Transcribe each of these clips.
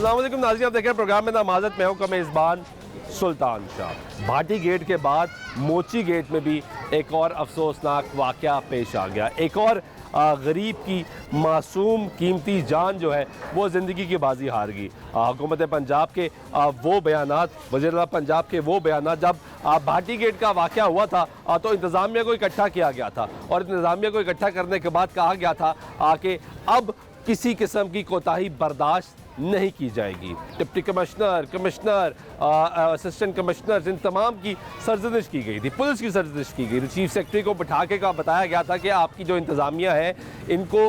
अस्सलाम वालेकुम नाज़रीन, आप देख रहे हैं प्रोग्राम में नामाज़त। मैं हूं का मेज़बान सुल्तान शाह। भाटी गेट के बाद मोची गेट में भी एक और अफसोसनाक वाक़या पेश आ गया। एक और गरीब की मासूम कीमती जान जो है वो ज़िंदगी की बाजी हार गई। हुकूमत पंजाब के वो बयानात, वज़ीर पंजाब के वो बयानात, जब भाटी गेट का वाक़या हुआ था तो इंतज़ामिया को इकट्ठा किया गया था और इंतज़ामिया को इकट्ठा करने के बाद कहा गया था कि अब किसी किस्म की कोताही बर्दाश्त नहीं की जाएगी। Deputy commissioner, commissioner, assistant commissioner, इन तमाम की सरजनिश की गई थी, पुलिस की सरजनिश की गई थी। चीफ सेक्रेटरी को बिठा के बताया गया था कि आपकी जो इंतज़ामिया है इनको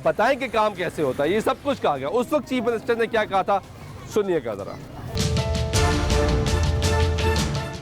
बताएं कि काम कैसे होता है। ये सब कुछ कहा गया। उस वक्त चीफ मिनिस्टर ने क्या कहा था, सुनिएगा ज़रा।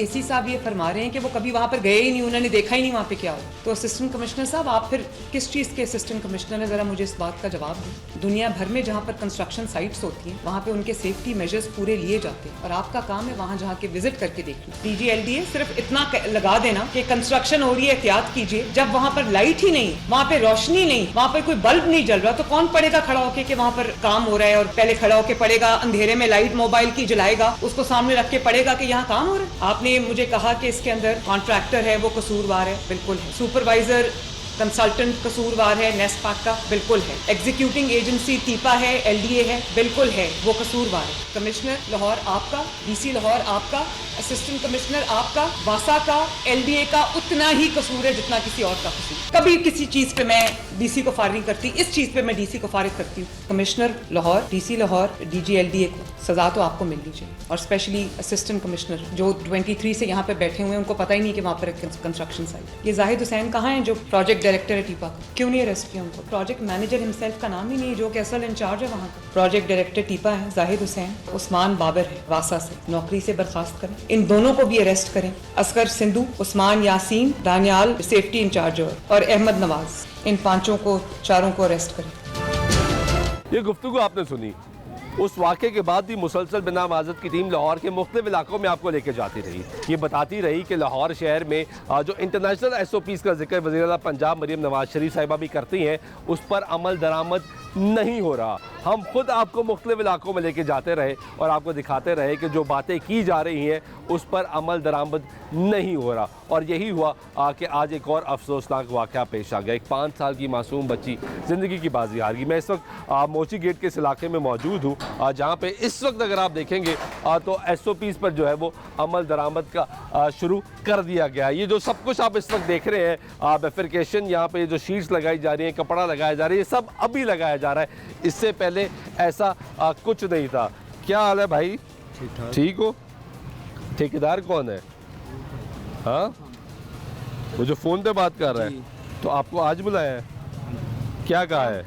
एसी साहब ये फरमा रहे हैं कि वो कभी वहाँ पर गए ही नहीं, उन्होंने देखा ही नहीं वहाँ पे क्या हो। तो असिस्टेंट कमिश्नर साहब, आप फिर किस चीज़ के असिस्टेंट कमिश्नर हैं, ज़रा मुझे इस बात का जवाब दें। दुनिया भर में जहाँ पर कंस्ट्रक्शन साइट्स होती हैं वहाँ पे उनके सेफ्टी मेजर्स पूरे लिए जाते हैं और आपका काम है वहाँ जहाँ के विजिट करके देखना। DGLDA सिर्फ इतना लगा देना कि कंस्ट्रक्शन हो रही है, एहतियात कीजिए। जब वहाँ पर लाइट ही नहीं, वहाँ पे रोशनी नहीं, वहाँ पर कोई बल्ब नहीं जल रहा, तो कौन पड़ेगा खड़ा होके कि वहाँ पर काम हो रहा है? और पहले खड़ा होके पड़ेगा, अंधेरे में लाइट मोबाइल की जलाएगा, उसको सामने रख के पड़ेगा कि यहाँ काम हो रहा है। आपने मुझे कहा कि इसके अंदर कॉन्ट्रैक्टर है वो कसूरवार है, बिल्कुल है। सुपरवाइजर कंसल्टेंट कसूरवार है, नेस्पाक का, बिल्कुल है। एग्जीक्यूटिंग एजेंसी टीपा है, LDA है, बिल्कुल है, वो कसूरवार है। कमिश्नर लाहौर आपका, DC लाहौर आपका, असिस्टेंट कमिश्नर आपका, वासा का, LDA का उतना ही कसूर है जितना किसी और का कसूर। कभी किसी चीज पे मैं DC को फारिग करती, इस चीज पे मैं DC को फारिग करती हूँ। Commissioner Lahore, DC Lahore, DGLDA को सजा तो आपको मिलनी चाहिए। और स्पेशली असिस्टेंट कमिश्नर जो 23 से यहाँ पे बैठे हुए हैं, उनको पता ही नहीं कि वहाँ पर कंस्ट्रक्शन साइट। ये जाहिद हुसैन कहाँ है जो प्रोजेक्ट डायरेक्टर है टीपा का? क्यों नहीं अरेस्ट किया उनको? प्रोजेक्ट मैनेजर हिमसेल्फ का नाम ही नहीं, जो कि असल इंचार्ज है वहाँ का। प्रोजेक्ट डायरेक्टर टीपा है जाहिद हुसैन, उस्मान बाबर है वासा से, नौकरी से बर्खास्त करें। इन दोनों को भी अरेस्ट करें। असगर सिंधु, उस्मान यासीन, दानियाल सेफ्टी इंचार्ज और अहमद नवाज, इन पांचों को, चारों को अरेस्ट करें। ये गुफ्तगू आपने सुनी। उस वाक़े के बाद भी मुसलसल बिना माज़त की टीम लाहौर के मुख्तलिफ इलाकों में आपको लेकर जाती रही। ये बताती रही कि लाहौर शहर में जो इंटरनेशनल SOPs का जिक्र वज़ीर आला पंजाब मरीम नवाज शरीफ साहिबा भी करती हैं, उस पर अमल दरामद नहीं हो रहा। हम खुद आपको मुख्तलिफ इलाकों में लेके जाते रहे और आपको दिखाते रहे कि जो बातें की जा रही हैं उस पर अमल दरामद नहीं हो रहा। और यही हुआ कि आज एक और अफसोसनाक वाक़या पेश आ गया। एक 5 साल की मासूम बच्ची ज़िंदगी की बाजी हार गई। मैं इस वक्त मोची गेट के इस इलाके में मौजूद हूँ, जहाँ पे इस वक्त अगर आप देखेंगे तो SOPs पर जो है वो अमल दरामद का शुरू कर दिया गया है। ये जो सब कुछ आप इस वक्त देख रहे हैं, बेफिकेशन, यहाँ पे जो शीट्स लगाई जा रही हैं, कपड़ा लगाया जा रहा है, ये सब अभी लगाया जा रहा है। इससे पहले ऐसा कुछ नहीं था। क्या हाल है भाई? ठीक हो? ठेकेदार कौन है? हाँ, वो जो फ़ोन पे बात कर रहा है, तो आपको आज बुलाया है? क्या कहा है?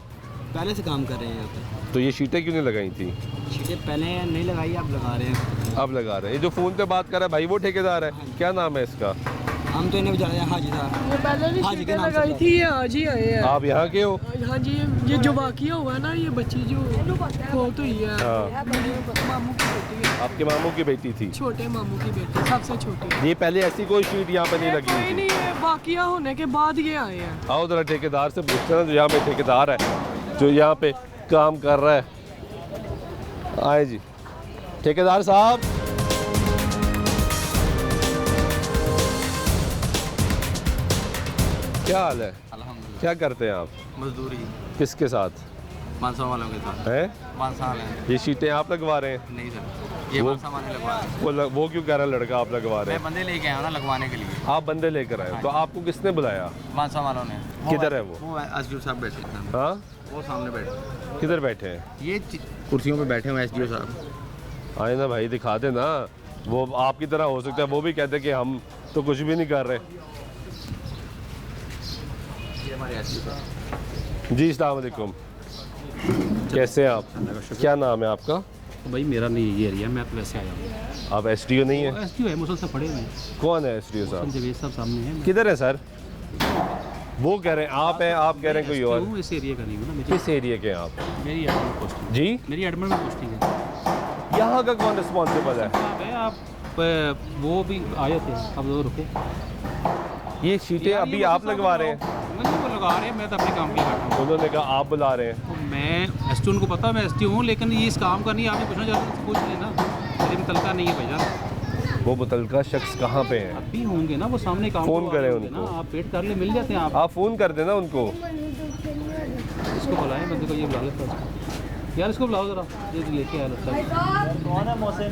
पहले से काम कर रहे हैं यहाँ पे। तो ये शीटें क्यों नहीं लगाई थी? शीटें पहले नहीं लगाई, अब लगा रहे हैं। अब लगा रहे हैं। ये जो फ़ोन पे बात कर रहा है भाई, वो ठेकेदार है? क्या नाम है इसका? हम तो इन्हें बजा रहे हैं हाजी साहब। ये पहले भी हाजी के शीटें नाम से लगाई थी, ये आज ही आए हैं। आप यहाँ के हो? हाँ जी, ये जो वाक़या हुआ ना, ये बच्ची जो फौत हुई है, हाँ। मेरे मामू की बेटी है। आपके मामू की बेटी थी? छोटे मामू की बेटी, सबसे छोटी। ये पहले ऐसी कोई शीट यहाँ पे नहीं लगी कोई थी? नहीं है, वाक़या होने के बाद ये आए हैं। आओ जरा ठेकेदार से पूछते हैं, जो यहाँ पे ठेकेदार है, जो यहाँ पे काम कर रहा है। आए जी ठेकेदार साहब। क्या हाल है? अल्हम्दुलिल्लाह। क्या करते हैं आप? मजदूरी किसके साथ? मानसा वालों के साथ हैं? मानसा वाले हैं। ये शीटें आप लगवा रहे हैं? नहीं सर, ये वो- मानसा वाले लगवा रहे हैं। वो क्यों कह रहा है लड़का आप लगवा रहे मैं हैं? बंदे लेके आया हूँ ना लगवाने के लिए। आप बंदे लेकर आए, तो आपको किसने बुलाया? मानसा वालों ने। किधर है वो? SDO साहब बैठे हैं, हाँ, वो सामने बैठे। किधर बैठे हैं? ये कुर्सियों पे बैठे हुए SDO साहब। आए ना भाई, दिखा दे ना। वो आपकी तरह हो सकता है वो भी कहते कि हम तो कुछ भी नहीं कर रहे। ये हमारे SDO साहब। जी अस्सलाम वालेकुम, कैसे हैं आप? क्या नाम है आपका? भाई मेरा नहीं ये एरिया, मैं तो वैसे आया हूँ। आप SDO नहीं है? SDO है, मुसल से पड़े हुए हैं। कौन है SDO साहब? जवेद साहब सामने हैं। किधर है सर? वो कह रहे हैं आप हैं, आप कह रहे हैं कोई और। हूँ इस एरिया का नहीं हूँ ना, मुझे किस एरिया के हैं आप? मेरी एडमिन में पोस्टिंग। जी, मेरी एडमिन में पोस्टिंग है। यहाँ का कौन रिस्पॉन्सिबल है? आप है, आप वो भी आए थे, अब वो रुके। ये शीटें यार, अभी ये आप मुसल लगवा साहब रहे हैं? नहीं, वो लगा रहे हैं, मैं तो अपने काम के लिए बैठा हूँ। उन्होंने कहा आप बुला रहे हैं। तो मैं एस टी उनको पता मैं एस टी हूँ, लेकिन ये इस काम का नहीं, आपने पूछना चाहते तो पूछ लेना, मेरे मुतलका नहीं है भाईजान। वो मुतलका शख्स कहाँ पे है? अभी होंगे ना वो सामने काम फ़ोन को करें होंगे ना, उनको। आप वेट कर ले, मिल जाते हैं आप फ़ोन कर देना उनको। इसको बुलाएं, बंदे को ये बुला लेता है यार, इसको बुलाओ ज़रा, ये लेके आया लगता है। कौन है मोहसिन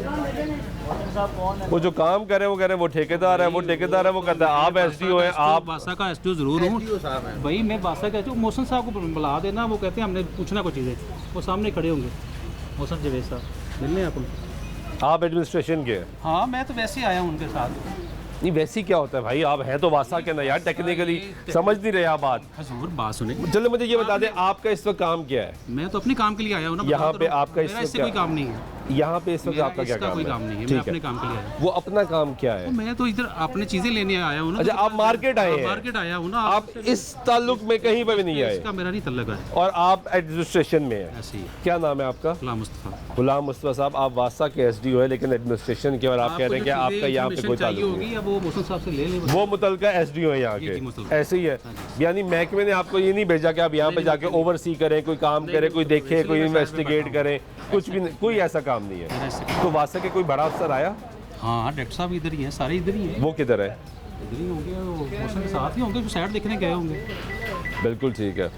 साहब कौन है? वो जो काम करे वो कह रहे हैं वो ठेकेदार है, वो ठेकेदार है, वो कहता है आप एसडीओ हैं, आप बासा का एसडीओ ज़रूर हूँ एसडीओ साहब हैं। भाई, मैं बासा का एसडीओ। मोहसिन साहब को बुला देना, वो कहते हैं हमने पूछना कुछ चीज़ें, वो सामने खड़े होंगे। मोहसिन जवेद साहब मिलने आप उनको। आप एडमिनिस्ट्रेशन के हैं? हाँ, मैं तो वैसे ही आया हूँ उनके साथ। नहीं वैसे क्या होता है भाई, आप हैं तो वासा के ना यार, टेक्निकली समझ नहीं रहे आप बात। हजूर बात सुने, चलो मुझे ये बता दें आपका इस वक्त काम क्या है? मैं तो अपने काम के लिए आया हूँ ना। यहाँ बता पे तो रहा हूँ। आपका मेरा इससे इससे क्या- कोई काम नहीं है। यहाँ पे इस वक्त मेरा आपका क्या इसका काम कोई है? काम नहीं है, मैं ठीक अपने काम के लिए आया हूँ। वो अपना काम क्या है? तो मैं तो इधर अपने चीज़ें लेने आया हूँ ना। अच्छा, आप मार्केट आए हैं? मार्केट आया हूँ ना। आप इस ताल्लुक में कहीं पर भी नहीं आए इसका मेरा नहीं तल्लक है, और आप एडमिनिस्ट्रेशन में हैं? ऐसे ही। क्या नाम है आपका? गुलाम मुस्तफ़ा। गुलाम मुस्तफा साहब, आप वासा के एसडीओ है लेकिन एडमिनिस्ट्रेशन के, और आप कह रहे हैं कि आपका यहाँ पे कोई ताल्लुक नहीं होगी, अब वो मोहसिन साहब से ले लें। है। वो मुतलका एसडीओ है यहाँ जी, जी, के, मुतलका। ऐसे ही है। यानी महकमे ने आपको ये नहीं भेजा कि आप यहाँ पे जाके ओवरसी करें, कोई काम करें, कोई देखे, कोई इन्वेस्टिगेट करें, कुछ भी नहीं, कोई ऐसा काम नहीं है। मेरा इससे- तो वासा के कोई बड़ा अफसर आया? हाँ, डॉक्टर साहब इधर ही हैं, सारे इधर ही हैं। वो किधर है? इधर ही होंगे, वो मोहसिन के साथ ही होंगे, साइड देखने गए होंगे। बिल्कुल ठीक है।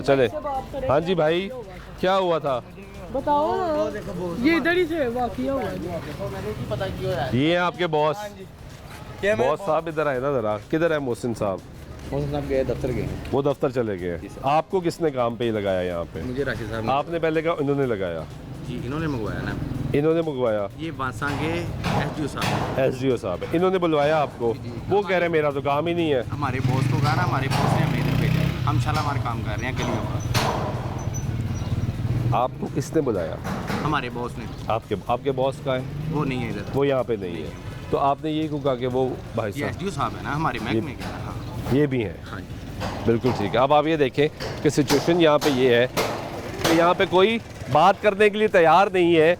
चले। हाँ जी भाई, क्या हुआ था? बताओ ना, ये इधर ही से वाकया हुआ है। ये हैं आपके बॉस। बॉस साहब इधर आए ना ज़रा। किधर है मोहसिन साहब? मोहसिन साहब गए दफ्तर गए। वो दफ्तर चले गए। आपको किसने काम पे ही लगाया यहाँ पे? मुझे राशिद साहब ने आपने पहले कहा इन्होंने लगाया? जी इन्होंने मंगवाया ना। इन्होंने मंगवाया? ये बादशाह के एसडीओ साहब एसडीओ साहब है, इन्होंने बुलवाया आपको? वो कह रहे हैं मेरा तो काम ही नहीं है। हमारे बॉस को कहा ना, हमारे बॉस ने हमें इधर भेजा, हम शालामार काम कर रहे हैं गलियों का। आपको किसने बुलाया? हमारे बॉस ने। आपके बॉस का है? वो नहीं है इधर। वो यहाँ पे नहीं है, तो आपने ये क्यों कहा कि वो भाई ये साहब? एसडीओ साहब है ना हमारे महकमे के। हाँ ये भी हैं? हाँ जी। बिल्कुल ठीक है। अब आप ये देखें कि सिचुएशन यहाँ पे ये है कि यहाँ पे कोई बात करने के लिए तैयार नहीं है।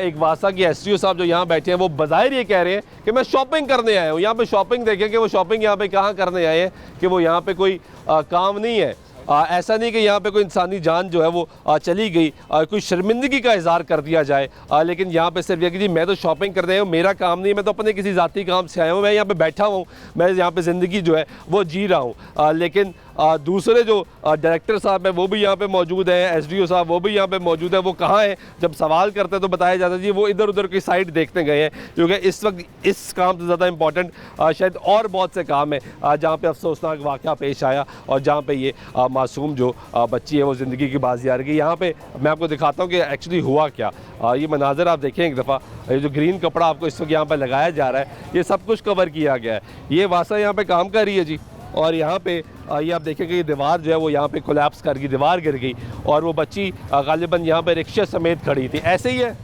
एक वासा की एसडीओ साहब जो यहाँ बैठे हैं वो बज़ाहिर ये कह रहे हैं कि मैं शॉपिंग करने आया हूँ। यहाँ पे शॉपिंग देखें कि वो शॉपिंग यहाँ पे कहाँ करने आए हैं, कि वो यहाँ पे कोई काम नहीं है। ऐसा नहीं कि यहाँ पे कोई इंसानी जान जो है वो चली गई, कोई शर्मिंदगी का इज़हार कर दिया जाए, लेकिन यहाँ पे सिर्फ ये कि जी मैं तो शॉपिंग करने आया हूँ, मेरा काम नहीं है, मैं तो अपने किसी ज़ाती काम से आया हूँ, मैं यहाँ पे बैठा हूँ, मैं यहाँ पे ज़िंदगी जो है वो जी रहा हूँ। लेकिन दूसरे जो डायरेक्टर साहब हैं वो भी यहाँ पे मौजूद हैं, एसडीओ साहब वो भी यहाँ पे मौजूद है। वो कहाँ हैं? जब सवाल करते हैं तो बताया जाता है जी वो इधर उधर की साइड देखने गए हैं, क्योंकि इस वक्त इस काम से ज़्यादा इंपॉर्टेंट शायद और बहुत से काम है जहाँ पे अफसोसनाक वाक़या पेश आया और जहाँ पे ये मासूम जो बच्ची है वो ज़िंदगी की बाजी हार गई। यहाँ पे मैं आपको दिखाता हूँ कि एक्चुअली हुआ क्या। ये मनाज़र आप देखें एक दफ़ा, ये जो ग्रीन कपड़ा आपको इस वक्त यहाँ पर लगाया जा रहा है ये सब कुछ कवर किया गया है। ये वासा यहाँ पे काम कर रही है जी, और यहाँ पे ये आप देखेंगे ये दीवार जो है वो यहाँ पे कोलैप्स कर गई, दीवार गिर गई और वो बच्ची गालिबन यहाँ पे रिक्शा समेत खड़ी थी। ऐसे ही है,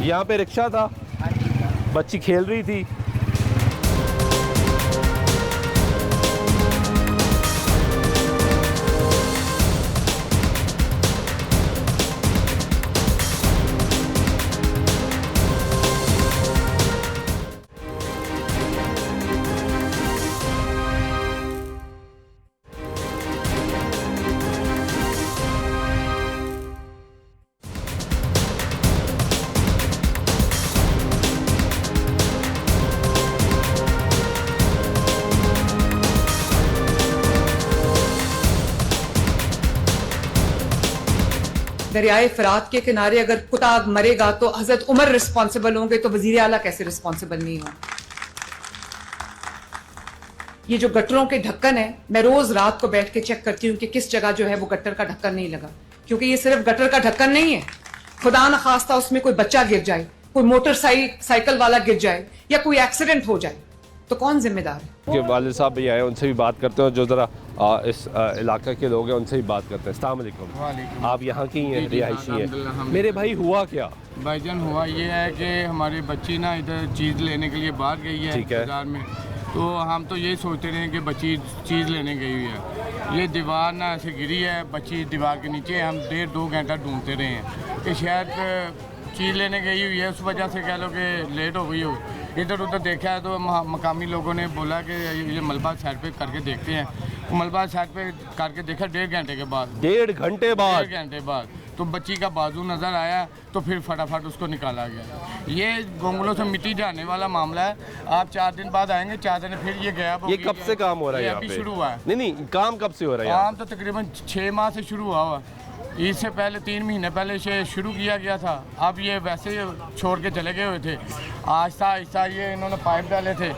यहाँ पे रिक्शा था, बच्ची खेल रही थी। दरियाए फरात के किनारे अगर कुत्ता मरेगा तो हजरत उमर रिस्पॉन्सिबल होंगे, तो वजीर आला कैसे रिस्पॉन्सिबल नहीं हो? ये जो गटरों के ढक्कन है, मैं रोज रात को बैठ के चेक करती हूँ कि किस जगह जो है वो गटर का ढक्कन नहीं लगा, क्योंकि ये सिर्फ गटर का ढक्कन नहीं है। खुदा न खास्ता उसमें कोई बच्चा गिर जाए, कोई मोटरसाइकिल वाला गिर जाए या कोई एक्सीडेंट हो जाए तो कौन जिम्मेदार है? के वालिद साहब भी आए, उनसे भी बात करते हैं, जो ज़रा इस इलाका के लोग हैं उनसे भी बात करते हैं। अस्सलाम वालेकुम। आप यहाँ की हैं, रिहायशी हैं? मेरे भाई हुआ क्या? भाईजान हुआ ये है कि हमारी बच्ची ना इधर चीज़ लेने के लिए बाहर गई है ठीक है। बाजार में, तो हम तो यही सोचते रहे कि बच्ची चीज़ लेने गई हुई है। ये दीवार ना ऐसे गिरी है, बच्ची दीवार के नीचे, हम 1.5-2 घंटा ढूंढते रहे हैं कि शायद चीज़ लेने गई हुई है, उस वजह से कह लो कि लेट हो गई हो। इधर उधर देखा है तो मकामी लोगों ने बोला कि ये मलबा साइड पे करके देखते हैं। मलबा साइड पे करके देखा 1.5 घंटे के बाद, 1.5 घंटे बाद 1.5 घंटे बाद तो बच्ची का बाजू नज़र आया, तो फिर फटाफट उसको निकाला गया। ये गोंगलों से मिट्टी जाने वाला मामला है। आप 4 दिन बाद आएंगे, 4 दिन फिर ये गया। ये कब से काम हो रहा है यहाँ अभी पे? शुरू हुआ है। नहीं, काम कब से हो रहा है यहाँ? काम तो तकरीबन 6 माह से शुरू हुआ हुआ। इससे पहले 3 महीने पहले इसे शुरू किया गया था। अब ये वैसे ही छोड़ के चले गए हुए थे। आहिस्ता आहिस्ता ये इन्होंने पाइप डाले थे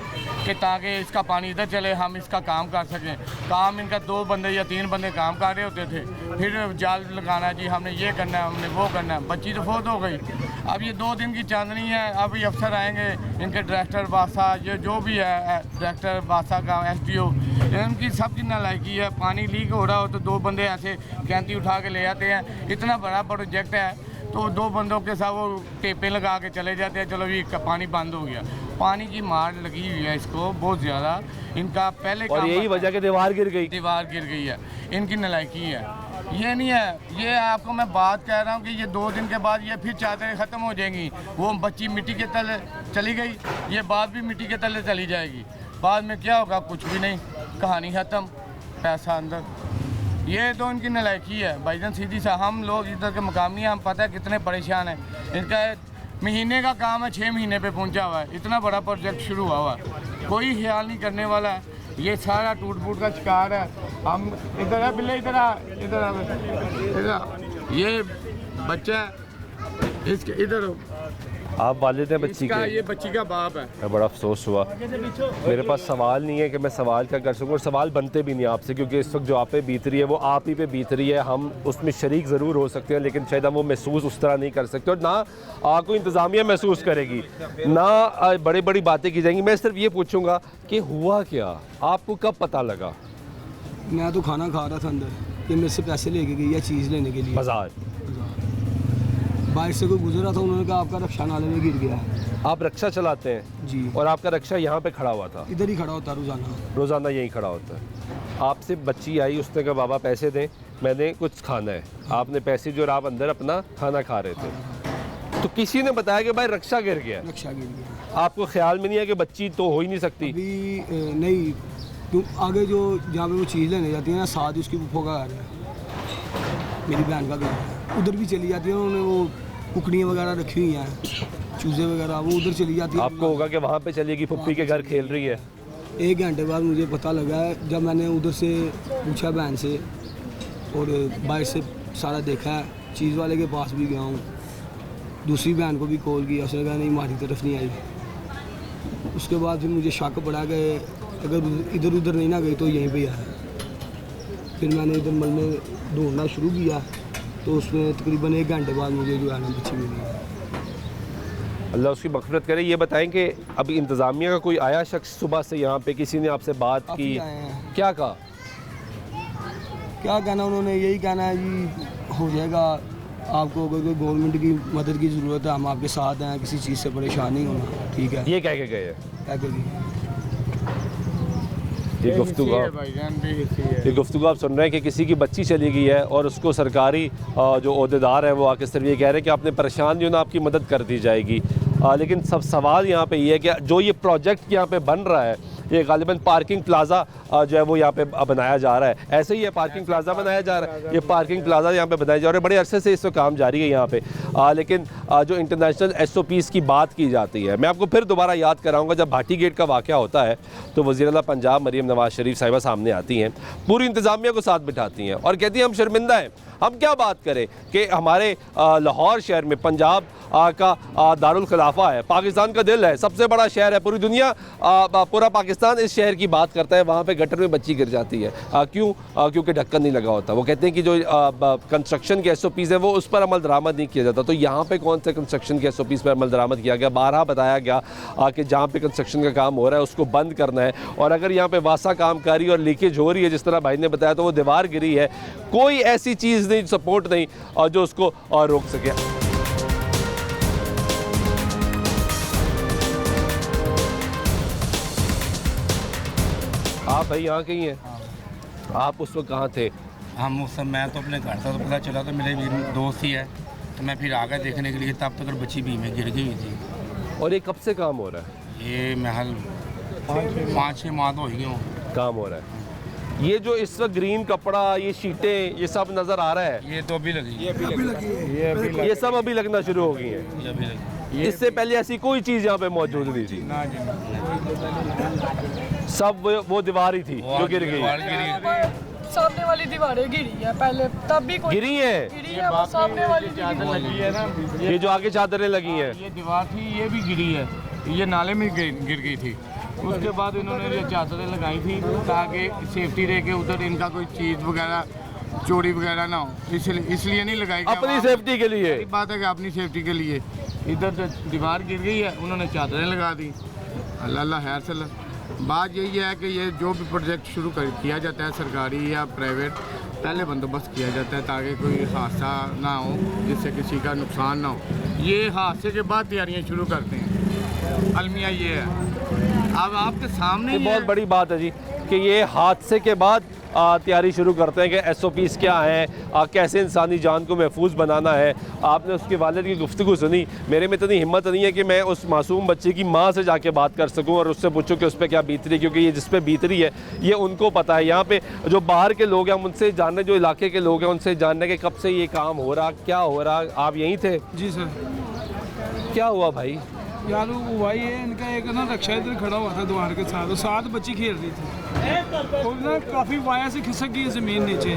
कि ताकि इसका पानी इधर चले, हम इसका काम कर सकें। काम इनका 2 बंदे या 3 बंदे काम कर रहे होते थे। फिर जाल लगाना, जी हमने ये करना है, हमने वो करना है। बच्ची तो फौत हो गई। अब ये 2 दिन की चांदनी है। अब ये अफसर आएंगे, इनके डायरेक्टर बादशाह, ये जो भी है डायरेक्टर बादशाह का SDO, इनकी सब की नालायकी है। पानी लीक हो रहा हो तो 2 बंदे ऐसे कैंती उठा के ले आते हैं। इतना बड़ा प्रोजेक्ट है तो 2 बंदों के साथ वो टेपें लगा के चले जाते हैं, चलो ये पानी बंद हो गया। पानी की मार लगी हुई है इसको बहुत ज़्यादा। इनका पहले और यही वजह कि दीवार गिर गई। दीवार गिर गई है, इनकी नालायकी है। ये नहीं है, ये आपको मैं बात कह रहा हूँ कि ये 2 दिन के बाद ये फिर चादरें ख़त्म हो जाएंगी। वो बच्ची मिट्टी के तले चली गई, ये बात भी मिट्टी के तले चली जाएगी। बाद में क्या होगा? कुछ भी नहीं, कहानी ख़त्म, पैसा अंदर। ये तो इनकी नालायकी है भाईजान, सीधी सा। हम लोग इधर के मकामी हैं, हम पता है कितने परेशान हैं। इनका महीने का काम है, 6 महीने पे पहुंचा हुआ है। इतना बड़ा प्रोजेक्ट शुरू हुआ हुआ है, कोई ख्याल नहीं करने वाला है। ये सारा टूट फूट का शिकार है। हम इधर है, बिल्ले इधर आ, इधर आ, इधर आ। ये बच्चा इसके इधर, आप वालिद हैं बच्ची इसका, के? ये बच्ची का बाप है। मैं बड़ा अफसोस हुआ। मेरे पास सवाल नहीं है कि मैं सवाल क्या कर सकूँ, और सवाल बनते भी नहीं आपसे, क्योंकि इस वक्त जो आप पे बीत रही है वो आप ही पे बीत रही है। हम उसमें शरीक ज़रूर हो सकते हैं, लेकिन शायद हम वो महसूस उस तरह नहीं कर सकते, और ना कोई इंतज़ामिया महसूस करेगी, ना बड़ी बड़ी बातें की जाएंगी। मैं सिर्फ ये पूछूंगा कि हुआ क्या, आपको कब पता लगा? मैं तो खाना खा रहा था अंदर, कि मेरे से पैसे लेके गई है चीज़ लेने के लिए। बाजार बाहर से कोई गुजर रहा था, उन्होंने कहा आपका रक्षा नाले में गिर गया है। आप रक्षा चलाते हैं जी। और आपका रक्षा यहाँ पे खड़ा हुआ था? इधर ही खड़ा होता रोज़ाना। रोज़ाना यहीं खड़ा होता है। आपसे बच्ची आई, उसने कहा बाबा पैसे दें, मैंने कुछ खाना है। आपने पैसे जो, और आप अंदर अपना खाना खा रहे थे, तो किसी ने बताया कि भाई रक्षा गिर गया। रक्षा गिर गया। आपको ख्याल में नहीं है कि बच्ची तो हो ही नहीं सकती? अभी नहीं, क्यों आगे जो जहाँ पे वो चीज़ लेने जाती है ना, साथ उसकी फूफो का घर है, मेरी बहन का घर है, उधर भी चली जाती है। उन्होंने वो कुकड़ियाँ वगैरह रखी हुई हैं, चूज़े वगैरह, वो उधर चली जाती है। आपको होगा कि वहाँ पे चलेगी, पुप्पी के घर खेल रही है। 1 घंटे बाद मुझे पता लगा है, जब मैंने उधर से पूछा बहन से और बाहर से सारा देखा है, चीज़ वाले के पास भी गया हूँ, दूसरी बहन को भी कॉल किया, उसने कहा नहीं हमारी तरफ नहीं आई। उसके बाद फिर मुझे शक पड़ा कि अगर इधर उधर नहीं ना गई तो यहीं पे है। फिर मैंने इधर मल में ढूंढना शुरू किया, तो उसमें तकरीबन 1 घंटे बाद मुझे जो है ना बच्ची मिली। अल्लाह उसकी मग़फ़िरत करे। ये बताएं कि अभी इंतज़ामिया का कोई आया शख्स सुबह से यहाँ पे, किसी ने आपसे बात की? क्या कहा? क्या कहना, उन्होंने यही कहना है जी हो जाएगा, आपको अगर कोई गवर्नमेंट की मदद की ज़रूरत है हम आपके साथ हैं, किसी चीज़ से परेशान नहीं होना, ठीक है। ये कह के गए हैं? क्या करिए, ये गुफ्तगू आप सुन रहे हैं कि किसी की बच्ची चली गई है और उसको सरकारी जो ओहदेदार हैं वो आके सिर्फ ये कह रहे हैं कि आपने परेशान नहीं होना, आपकी मदद कर दी जाएगी। लेकिन सब सवाल यहाँ पे ये है कि जो ये प्रोजेक्ट यहाँ पे बन रहा है, ये गालिबन पार्किंग प्लाज़ा जो है वो यहाँ पे बनाया जा रहा है। ऐसे ही है, पार्किंग प्लाज़ा बनाया जा रहा है। ये पार्किंग प्लाज़ा यहाँ पे बनाया जा रहा है, बड़े अरसे से इस वक्त काम जारी है यहाँ पे। लेकिन जो इंटरनेशनल SOPs की बात की जाती है, मैं आपको फिर दोबारा याद कराऊंगा, जब भाटी गेट का वाक़या होता है तो वज़ीर आला पंजाब मरीम नवाज़ शरीफ साहिबा सामने आती हैं, पूरी इंतज़ामिया को साथ बिठाती हैं और कहती हैं हम शर्मिंदा हैं। हम क्या बात करें कि हमारे लाहौर शहर में, पंजाब का दारुल खिलाफा है, पाकिस्तान का दिल है, सबसे बड़ा शहर है, पूरी दुनिया, पूरा पाकिस्तान इस शहर की बात करता है, वहाँ पे गटर में बच्ची गिर जाती है। क्यों? क्योंकि ढक्कन नहीं लगा होता। वो कहते हैं कि जो कंस्ट्रक्शन के SOPs है वो उस पर अमल दरामद नहीं किया जाता। तो यहाँ पे कौन से कंस्ट्रक्शन के SOPs पर अमल दरामद किया गया? 12 बताया गया कि जहाँ पे कंस्ट्रक्शन का काम हो रहा है उसको बंद करना है, और अगर यहाँ पे वासा कामकारी और लीकेज हो रही है जिस तरह भाई ने बताया, तो वो दीवार गिरी है, कोई ऐसी चीज़ नहीं, सपोर्ट नहीं जो उसको रोक सके। आप भाई यहाँ कहीं हैं? आप उस वक्त कहाँ थे? हम उस समय, मैं तो अपने घर था, तो पता चला तो मेरे दोस्त ही है, तो मैं फिर आ गया देखने के लिए, तब तक बच्ची भी में गिर गई थी। और ये कब से काम हो रहा है? ये महल 5-6 माह तो हो ही गए हों। काम हो रहा है। ये जो इस वक्त ग्रीन कपड़ा, ये शीटें, ये सब नज़र आ रहा है, ये तो अभी लगी, ये सब अभी लगना शुरू हो गई हैं। इससे पहले ऐसी कोई चीज़ यहाँ पे मौजूद नहीं थी, सब वो दीवार ही थी जो गिर गई। सामने वाली दीवारें गिरी है पहले, तब भी कोई गिरी है, वो सामने वाली चादर लगी है ना, ये जो आगे चादरें लगी हैं, ये दीवार थी, ये भी गिरी है, ये नाले में गिर गई थी। उसके बाद इन्होंने ये चादरें लगाई थी ताकि सेफ्टी रह के उधर इनका कोई चीज़ वगैरह चोरी वगैरह ना हो, इसलिए नहीं लगाई। अपनी सेफ्टी के लिए। बात है कि अपनी सेफ्टी के लिए इधर जो दीवार गिर गई है उन्होंने चादरें लगा दी। अल्लाह अल्लाह खैर से। बात यही है कि ये जो भी प्रोजेक्ट शुरू किया जाता है सरकारी या प्राइवेट, पहले बंदोबस्त किया जाता है ताकि कोई हादसा ना हो, जिससे किसी का नुकसान ना हो। ये हादसे के बाद तैयारियां शुरू करते हैं, अलमिया ये है। अब आपके सामने ये बहुत बड़ी बात है जी कि ये हादसे के बाद तैयारी शुरू करते हैं कि SOPs क्या हैं, कैसे इंसानी जान को महफूज बनाना है। आपने उसके वालिद की गुफ्तगू सुनी, मेरे में इतनी हिम्मत नहीं है कि मैं उस मासूम बच्चे की माँ से जाके बात कर सकूं और उससे पूछूं कि उस पर क्या बीत रही है, क्योंकि ये जिस पे बीत रही है ये उनको पता है। यहाँ पे जो बाहर के लोग हैं उनसे जानने, जो इलाके के लोग हैं उनसे जानने के कब से ये काम हो रहा, क्या हो रहा। आप यहीं थे? जी सर। क्या हुआ भाई? यार वो भाई है इनका एक ना रक्षा इधर खड़ा हुआ था द्वार के साथ, और 7 बच्ची खेल रही थी और ना काफ़ी वाया से खिसक गई ज़मीन नीचे,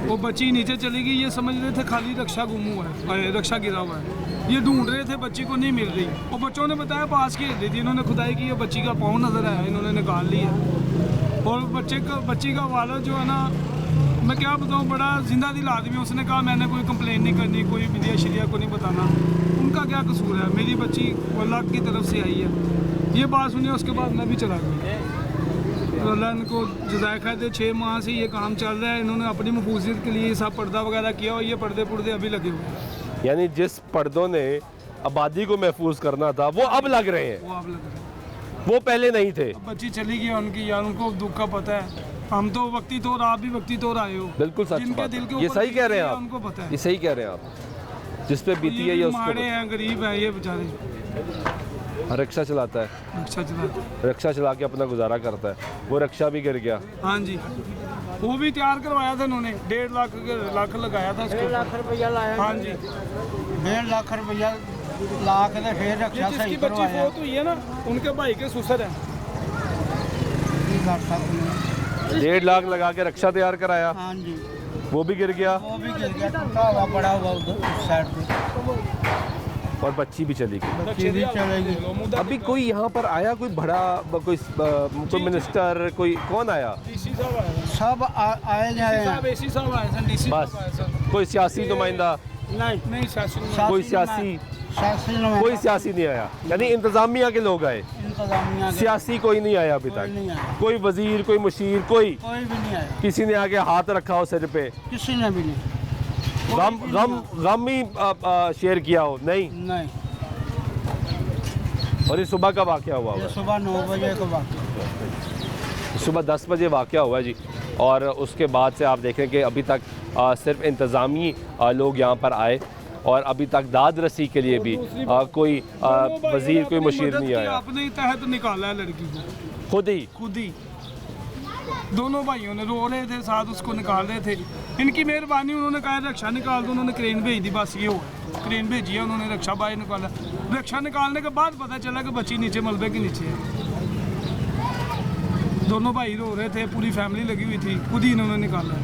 वो बच्ची नीचे चली गई। ये समझ रहे थे खाली रक्षा गुम हुआ है, रक्षा गिरा हुआ है, ये ढूंढ रहे थे, बच्ची को नहीं मिल रही। और बच्चों ने बताया पास खेल रही थी, इन्होंने खुदाई की, बच्ची का पाँव नज़र आया, इन्होंने निकाल लिया। और बच्ची का वालिद जो है ना, मैं क्या बताऊँ, बड़ा जिंदा दिल आदमी। उसने कहा मैंने कोई कंप्लेन नहीं करनी, कोई मीडिया शरिया को नहीं बताना, उनका क्या कसूर है, मेरी बच्ची अल्लाह की तरफ से आई है। ये बात सुनी, उसके बाद मैं भी चला गया। अल्लाह इनको जज़ाए खैर दे। 6 माह से ये काम चल रहा है, इन्होंने अपनी महफूजियत के लिए सब पर्दा वगैरह किया और ये पर्दे अभी लगे हुए। यानी जिस पर्दों ने आबादी को महफूज करना था वो अब लग रहे हैं, वो अब लग रहे हैं, वो पहले नहीं थे। अब बच्ची चली गई उनकी, यार उनको दुख का पता है। हम तो वक्ती तौर, आप भी वक्ती तौर आए हो। बिल्कुल सच जिनके बात दिल के है। ये ऊपर सही कह रहे हैं बीती है, आप, उनको पता है। ये सही कह रहे हैं आप, जिस पे बीती है ये उसको माड़े हैं, गरीब हैं ये बेचारे, रिक्शा चलाता है, रक्षा चलाते। रिक्शा चला के अपना गुजारा करता है। वो रिक्शा भी गिर गया। हाँ जी, वो भी तैयार करवाया था इन्होंने, 1.5 लाख लगाया था उसको। 1.5 लाख रुपया लाया। हाँ जी, 1.5 लाख रुपया ला के तो फिर रक्षा जिसकी सही बच्ची करवाया। फोत हुई है ना, उनके भाई के ससुर हैं। 1.5 लाख लगा के रक्षा तैयार कराया, हाँ जी, वो भी गिर गया वो भी गिर गया, टूटा हुआ पड़ा हुआ उधर उस साइड पे। और बच्ची भी चली गई। बच्ची भी चलेगी। अभी कोई यहाँ पर आया, कोई बड़ा कोई मिनिस्टर, कोई कौन आया? डीसी साहब आए हैं। सब आए जाए साहब एसी साहब आए हैं, डीसी बस साहब आए हैं। कोई सियासी नुमाइंदा, नहीं शासन कोई सियासी, कोई सियासी नहीं आया, यानी इंतजामिया के लोग आए, इंतजामिया के सियासी कोई नहीं आया अभी कोई नहीं तक। आया। कोई वजीर, कोई मुशीर, कोई कोई भी नहीं आया, किसी ने आके हाथ रखा हो सिर पे, किसी ने भी नहीं। गम ही शेयर किया हो? नहीं। नहीं, और ये सुबह का वाकया हुआ ये हुआ सुबह 9 बजे के बाद। है, सुबह 10 बजे वाकया हुआ है जी। और उसके बाद से आप देखें कि अभी तक सिर्फ इंतज़ामी लोग यहाँ पर आए और अभी तक दाद रसी के लिए भी कोई वजीर, कोई मुशीर नहीं आया। अपने तहत निकाला है लड़की को, खुद ही दोनों भाइयों ने रो रहे थे, साथ उसको निकाल रहे थे। इनकी मेहरबानी, उन्होंने कहा रक्षा निकाल दो, उन्होंने क्रेन भेज दी, बस ये हुआ, क्रेन भेजी है उन्होंने, रक्षा बाहर निकाला। रक्षा निकालने के बाद पता चला कि बच्ची नीचे मलबे के नीचे है। दोनों भाई रो रहे थे, पूरी फैमिली लगी हुई थी, खुद ही इन्होंने निकाला।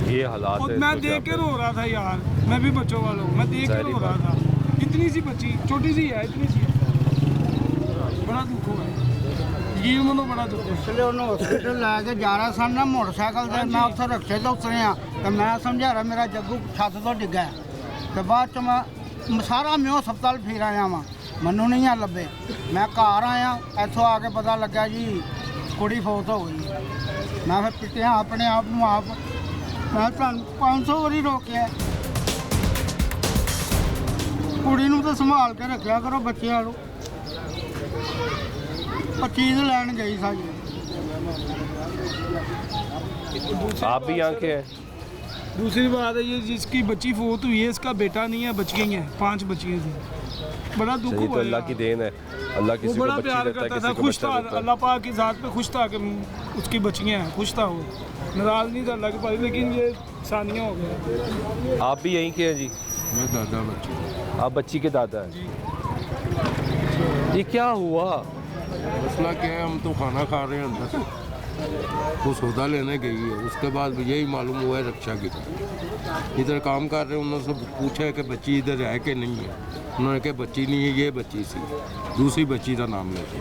ये हालात और है। मैं देख के रो रहा था यार, मैं भी बच्चों वाला हूँ, मैं देख के रो रहा था। इतनी सी बच्ची, छोटी सी है, इतनी सी है, बड़ा दुख हुआ है जी, उन्होंने बड़ा दुख हुआ। इसलिए उन्होंने हॉस्पिटल लैके जा रहा सन ना मोटरसाइकिल से, मैं उत्थे रक्शे तो उतरिया तो मैं समझा रहा मेरा जग्गू छत तो डिग्गा है। तो बाद च मैं सारा मैं हस्पताल फिर आया वहाँ, मैनू नहीं है लभे। मैं घर आया, इतों आके पता लग्या जी कुड़ी फौत हो गई। मैं फिर पिटिया अपने आप को आप, मैं 500 वारी रोकिया। कुड़ी नूं तो संभाल के रखिया करो बच्चिਆਂ ਨੂੰ। चीज़ लैन गई सारी। आप भी आंखें हैं। दूसरी बात है ये जिसकी बच्ची फोत हुई है, इसका बेटा नहीं है, बच गई है, 5 बच्चियाँ थी। बड़ा दुख चलिए, तो हुआ अल्लाह यार। की देन है, अल्लाह वो किसी को बड़ा बच्ची प्यार देता है, करता किसी था, को खुश बच्चा था, देता है। अल्लाह पाक की ज़ात पे खुश था कि उसकी बच्चियाँ हैं, खुश था वो, नाराज़ नहीं था अल्लाह के पास, लेकिन ये सानिया हो गया। आप भी यहीं के हैं जी? मैं दादा बच्चे आप बच्ची के दादा हैं? ये क्या हुआ? मसला क्या है, हम तो खाना खा रहे हैं अंदर, वो सौदा लेने गई है, उसके बाद यही मालूम हुआ है रक्षा की इधर काम कर रहे हैं। उन्होंने सब पूछा है कि बच्ची इधर है कि नहीं है, उन्होंने कहा बच्ची नहीं है, ये बच्ची सी दूसरी बच्ची का नाम लेके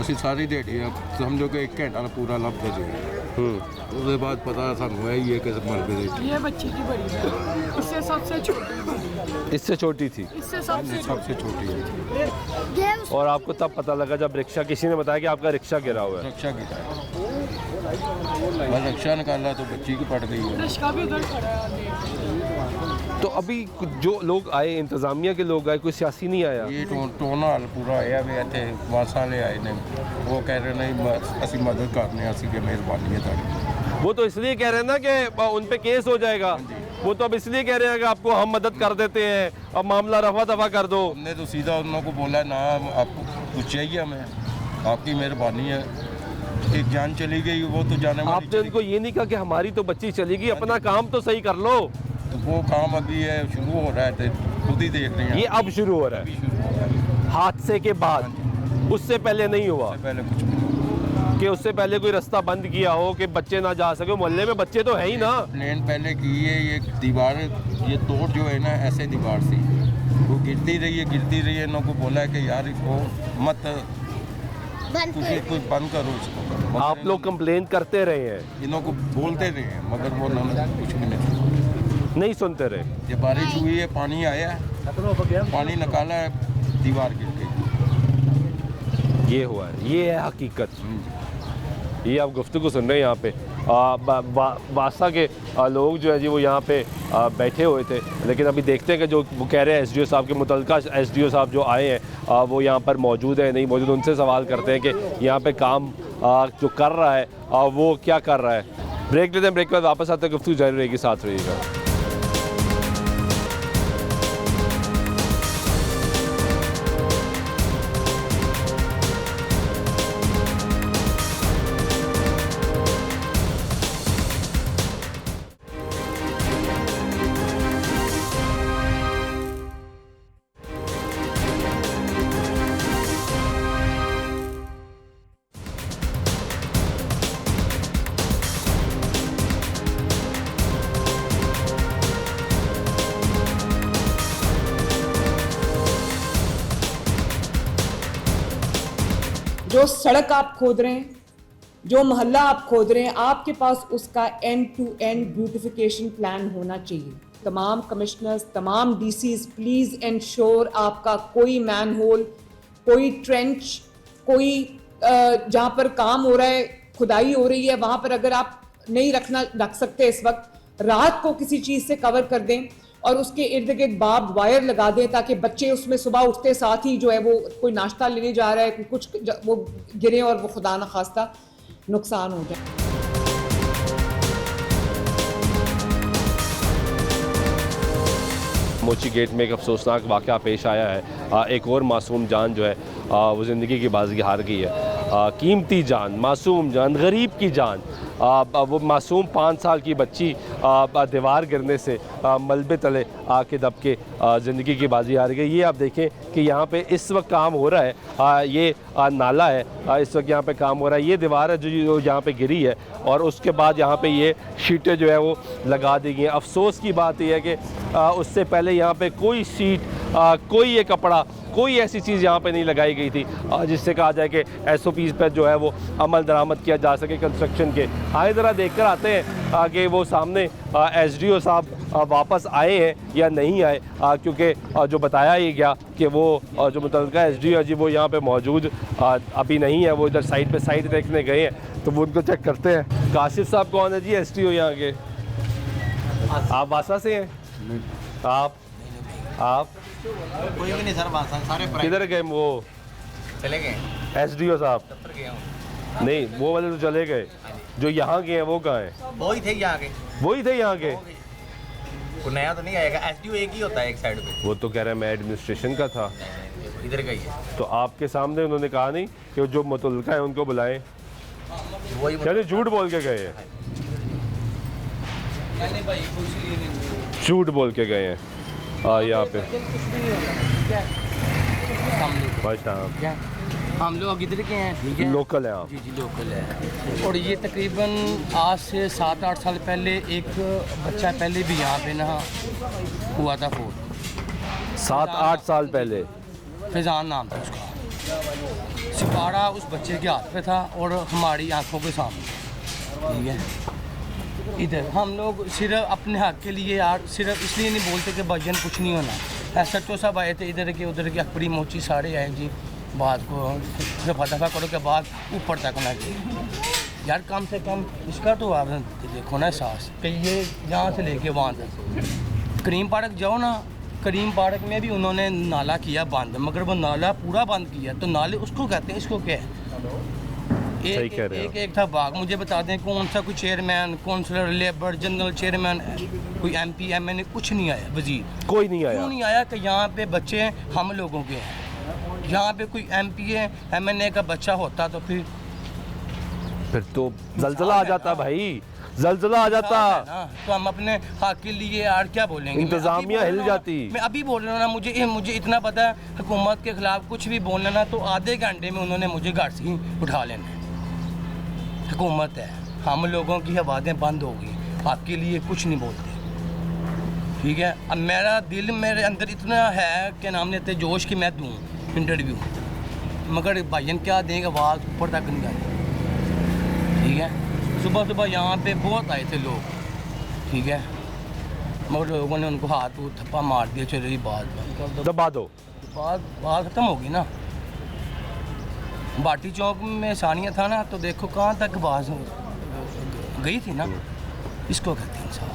ਅਸੀਂ ਸਾਰੀ ਦਿਹਾੜੀ ਸਮਝੋ ਕਿ 1 ਘੰਟਾ ਪੂਰਾ ਲੱਭਦੇ ਰਹੇ। उसके बाद पता सानू है ये कि मर गए। ये बच्ची की बड़ी है, इससे सबसे छोटी, इससे छोटी थी इससे सबसे छोटी है। और आपको तब पता लगा जब रिक्शा, किसी ने बताया कि आपका रिक्शा गिरा हुआ है? रक्षा की बस रक्षा निकाला तो बच्ची की पड़ गई है। रिश्का भी उधर खड़ा है। तो अभी जो लोग आए, इंतज़ामिया के लोग आए, कोई सियासी नहीं आया? ये टोना हाल पूरा आया भी इतने वासा ले आए ने, वो कह रहे नहीं असं मदद करने असं कि मेहरबानी है तारी। वो तो इसलिए कह रहे हैं ना कि उन पे केस हो जाएगा, वो तो अब इसलिए कह रहे हैं कि आपको हम मदद कर देते हैं, अब मामला रफा दफा कर दो। हमने तो सीधा उन लोगों को बोला ना आपको कुछ चाहिए हमें, आपकी मेहरबानी है, एक जान चली गई वो तो जाने वाली आपने उनको ये नहीं कहा कि हमारी तो बच्ची चली गई, अपना काम तो सही कर लो? तो वो काम अभी है शुरू हो रहा है, तो खुद ही देख रहे हैं। ये अब शुरू हो रहा है हादसे के बाद, उससे पहले नहीं हुआ? पहले कुछ भी नहीं। कि उससे पहले कोई रास्ता बंद किया हो कि बच्चे ना जा सके? मोहल्ले में बच्चे तो है ही ना। प्लेन पहले की है, ये दीवार, ये तोड़ जो है ना ऐसे दीवार थी, वो गिरती रही है, इन लोगों को बोला है कि यार इसको मत कुछ बंद करो इसको। आप लोग कंप्लेन करते रहे हैं, इन लोगों को बोलते रहे हैं, मगर वो कुछ भी नहीं सुनते रहे। ये बारिश हुई है, पानी आया है, पानी निकाला है, दीवार गिर गई। ये हुआ है, ये है हकीकत। ये आप गुफ्तगू सुन रहे हैं यहाँ पे वासा के लोग जो है जी वो यहाँ पे बैठे हुए थे, लेकिन अभी देखते हैं कि जो वो कह रहे हैं एसडीओ साहब के मुतल्लिका एसडीओ साहब जो आए हैं वो यहाँ पर मौजूद है नहीं मौजूद, उनसे सवाल करते हैं कि यहाँ पे काम जो कर रहा है वो क्या कर रहा है। ब्रेक लेते हैं, ब्रेक के बाद वापस आते हैं, गुफ्तगू जारी रहेगी, साथ रहिएगा। जो सड़क आप खोद रहे हैं, जो मोहल्ला आप खोद रहे हैं, आपके पास उसका end to end beautification plan होना चाहिए। तमाम कमिश्नर्स, तमाम डीसीज, प्लीज एंश्योर आपका कोई मैन होल, कोई ट्रेंच, कोई जहाँ पर काम हो रहा है, खुदाई हो रही है, वहाँ पर अगर आप नहीं रख सकते इस वक्त, रात को किसी चीज़ से कवर कर दें और उसके इर्द गिर्द बार्ब वायर लगा दें ताकि बच्चे उसमें सुबह उठते साथ ही जो है वो कोई नाश्ता लेने जा रहा है, कुछ वो गिरे और वो खुदा न खास्ता नुकसान हो जाए। मोची गेट में एक अफसोसनाक वाक़या पेश आया है। एक और मासूम जान जो है वो ज़िंदगी की बाजी हार गई है। कीमती जान, मासूम जान, गरीब की जान, वो मासूम 5 साल की बच्ची दीवार गिरने से मलबे तले आके दब के ज़िंदगी की बाजी हार गई। ये आप देखें कि यहाँ पे इस वक्त काम हो रहा है, ये नाला है, इस वक्त यहाँ पे काम हो रहा है, ये दीवार है जो यहाँ पे गिरी है और उसके बाद यहाँ पे ये शीटें जो है वो लगा दी गई हैं। अफसोस की बात यह है कि उससे पहले यहाँ पे कोई शीट, कोई ये कपड़ा, कोई ऐसी चीज़ यहाँ पे नहीं लगाई गई थी जिससे कहा जाए कि एसओपीज़ पर जो है वो अमल दरामद किया जा सके कंस्ट्रक्शन के। आए ज़रा देख कर आते हैं कि वो सामने एसडीओ साहब वापस आए हैं या नहीं आए, क्योंकि जो बताया ही गया कि वो जो मुतल्लिका एसडीओ है जी वो यहाँ पे मौजूद अभी नहीं है, वो इधर साइड पे साइड देखने गए हैं, तो वो उनको चेक करते हैं। काशिफ साहब कौन है जी एसडीओ यहाँ के? आप वासा से हैं? आप कोई भी नहीं सर, वासा सारे किधर गए? वो चले गए, एसडीओ साहब दफ्तर गया हूँ। नहीं, वो वाले तो चले गए, जो यहाँ के हैं वो कहाँ हैं? वही थे यहाँ के, वही थे यहाँ के। कोई नया तो नहीं आएगा, एसडीओ एक ही होता है एक साइड पे। वो तो कह रहा है मैं एडमिनिस्ट्रेशन का था। देखो इधर का ही है। तो आपके सामने उन्होंने कहा नहीं कि जो मुतल्लिका है उनको बुलाएं? वही यानी झूठ बोल के गए हैं, झूठ बोल के गए हैं यहाँ पे। अच्छा, हम लोग इधर के हैं, ठीक है, लोकल है आप? जी जी लोकल है। और ये तकरीबन आज से 7-8 साल पहले एक बच्चा पहले भी यहाँ पे ना हुआ था फोन। 7-8 साल पहले? फैज़ान नाम था उसका। सिपारा उस बच्चे के हाथ पे था और हमारी आंखों के सामने, ठीक है। इधर हम लोग सिर्फ अपने हक के लिए यार सिर्फ इसलिए नहीं बोलते कि भाईजान कुछ नहीं होना। SHO साहब आए थे इधर के उधर के, अकबरी मोची सारे आए जी, बात को दफा करो के बाद ऊपर तक ना चाहिए यार। कम से कम इसका तो आप देखो ना एहसास कि ये यहाँ से लेके वहाँ तक। करीम पार्क जाओ ना, करीम पार्क में भी उन्होंने नाला किया बंद, मगर वो नाला पूरा बंद किया। तो नाले उसको कहते हैं, इसको क्या है? एक था बाग। मुझे बता दें कौन सा कोई chairman, councillor, labour, general chairman, कोई MP MNA कुछ नहीं आया, वजीर कोई नहीं आया। क्यों नहीं आया? कि यहाँ पे बच्चे हम लोगों के हैं। यहाँ पे कोई MP MNA का बच्चा होता तो फिर तो जल्जला आ जाता भाई, जल्जला आ जाता ना। तो हम अपने हक के लिए यार क्या बोलेंगे? इंतजामिया हिल जाती। मैं अभी बोल रहा हूँ ना, मुझे इतना पता है हुकूमत के खिलाफ कुछ भी बोलना ना तो आधे घंटे में उन्होंने मुझे घर से ही उठा लेना। हुकूमत है, हम लोगों की आवाज़ें बंद हो गई, आपके लिए कुछ नहीं बोलते, ठीक है। अब मेरा दिल मेरे अंदर इतना है कि नाम लेते जोश कि मैं दूँ इंटरव्यू, मगर भाईजान क्या देंगे, आवाज़ ऊपर तक नहीं आई, ठीक है। सुबह सुबह यहाँ पे बहुत आए थे लोग, ठीक है, मगर लोगों ने उनको हाथ थप्पा मार दिया। चलो ये बात दबा दो, बात ख़त्म होगी ना। बाटी चौक में सानिया था ना, तो देखो कहाँ तक बात गई थी ना। इसको कहते हैं इंसाफ।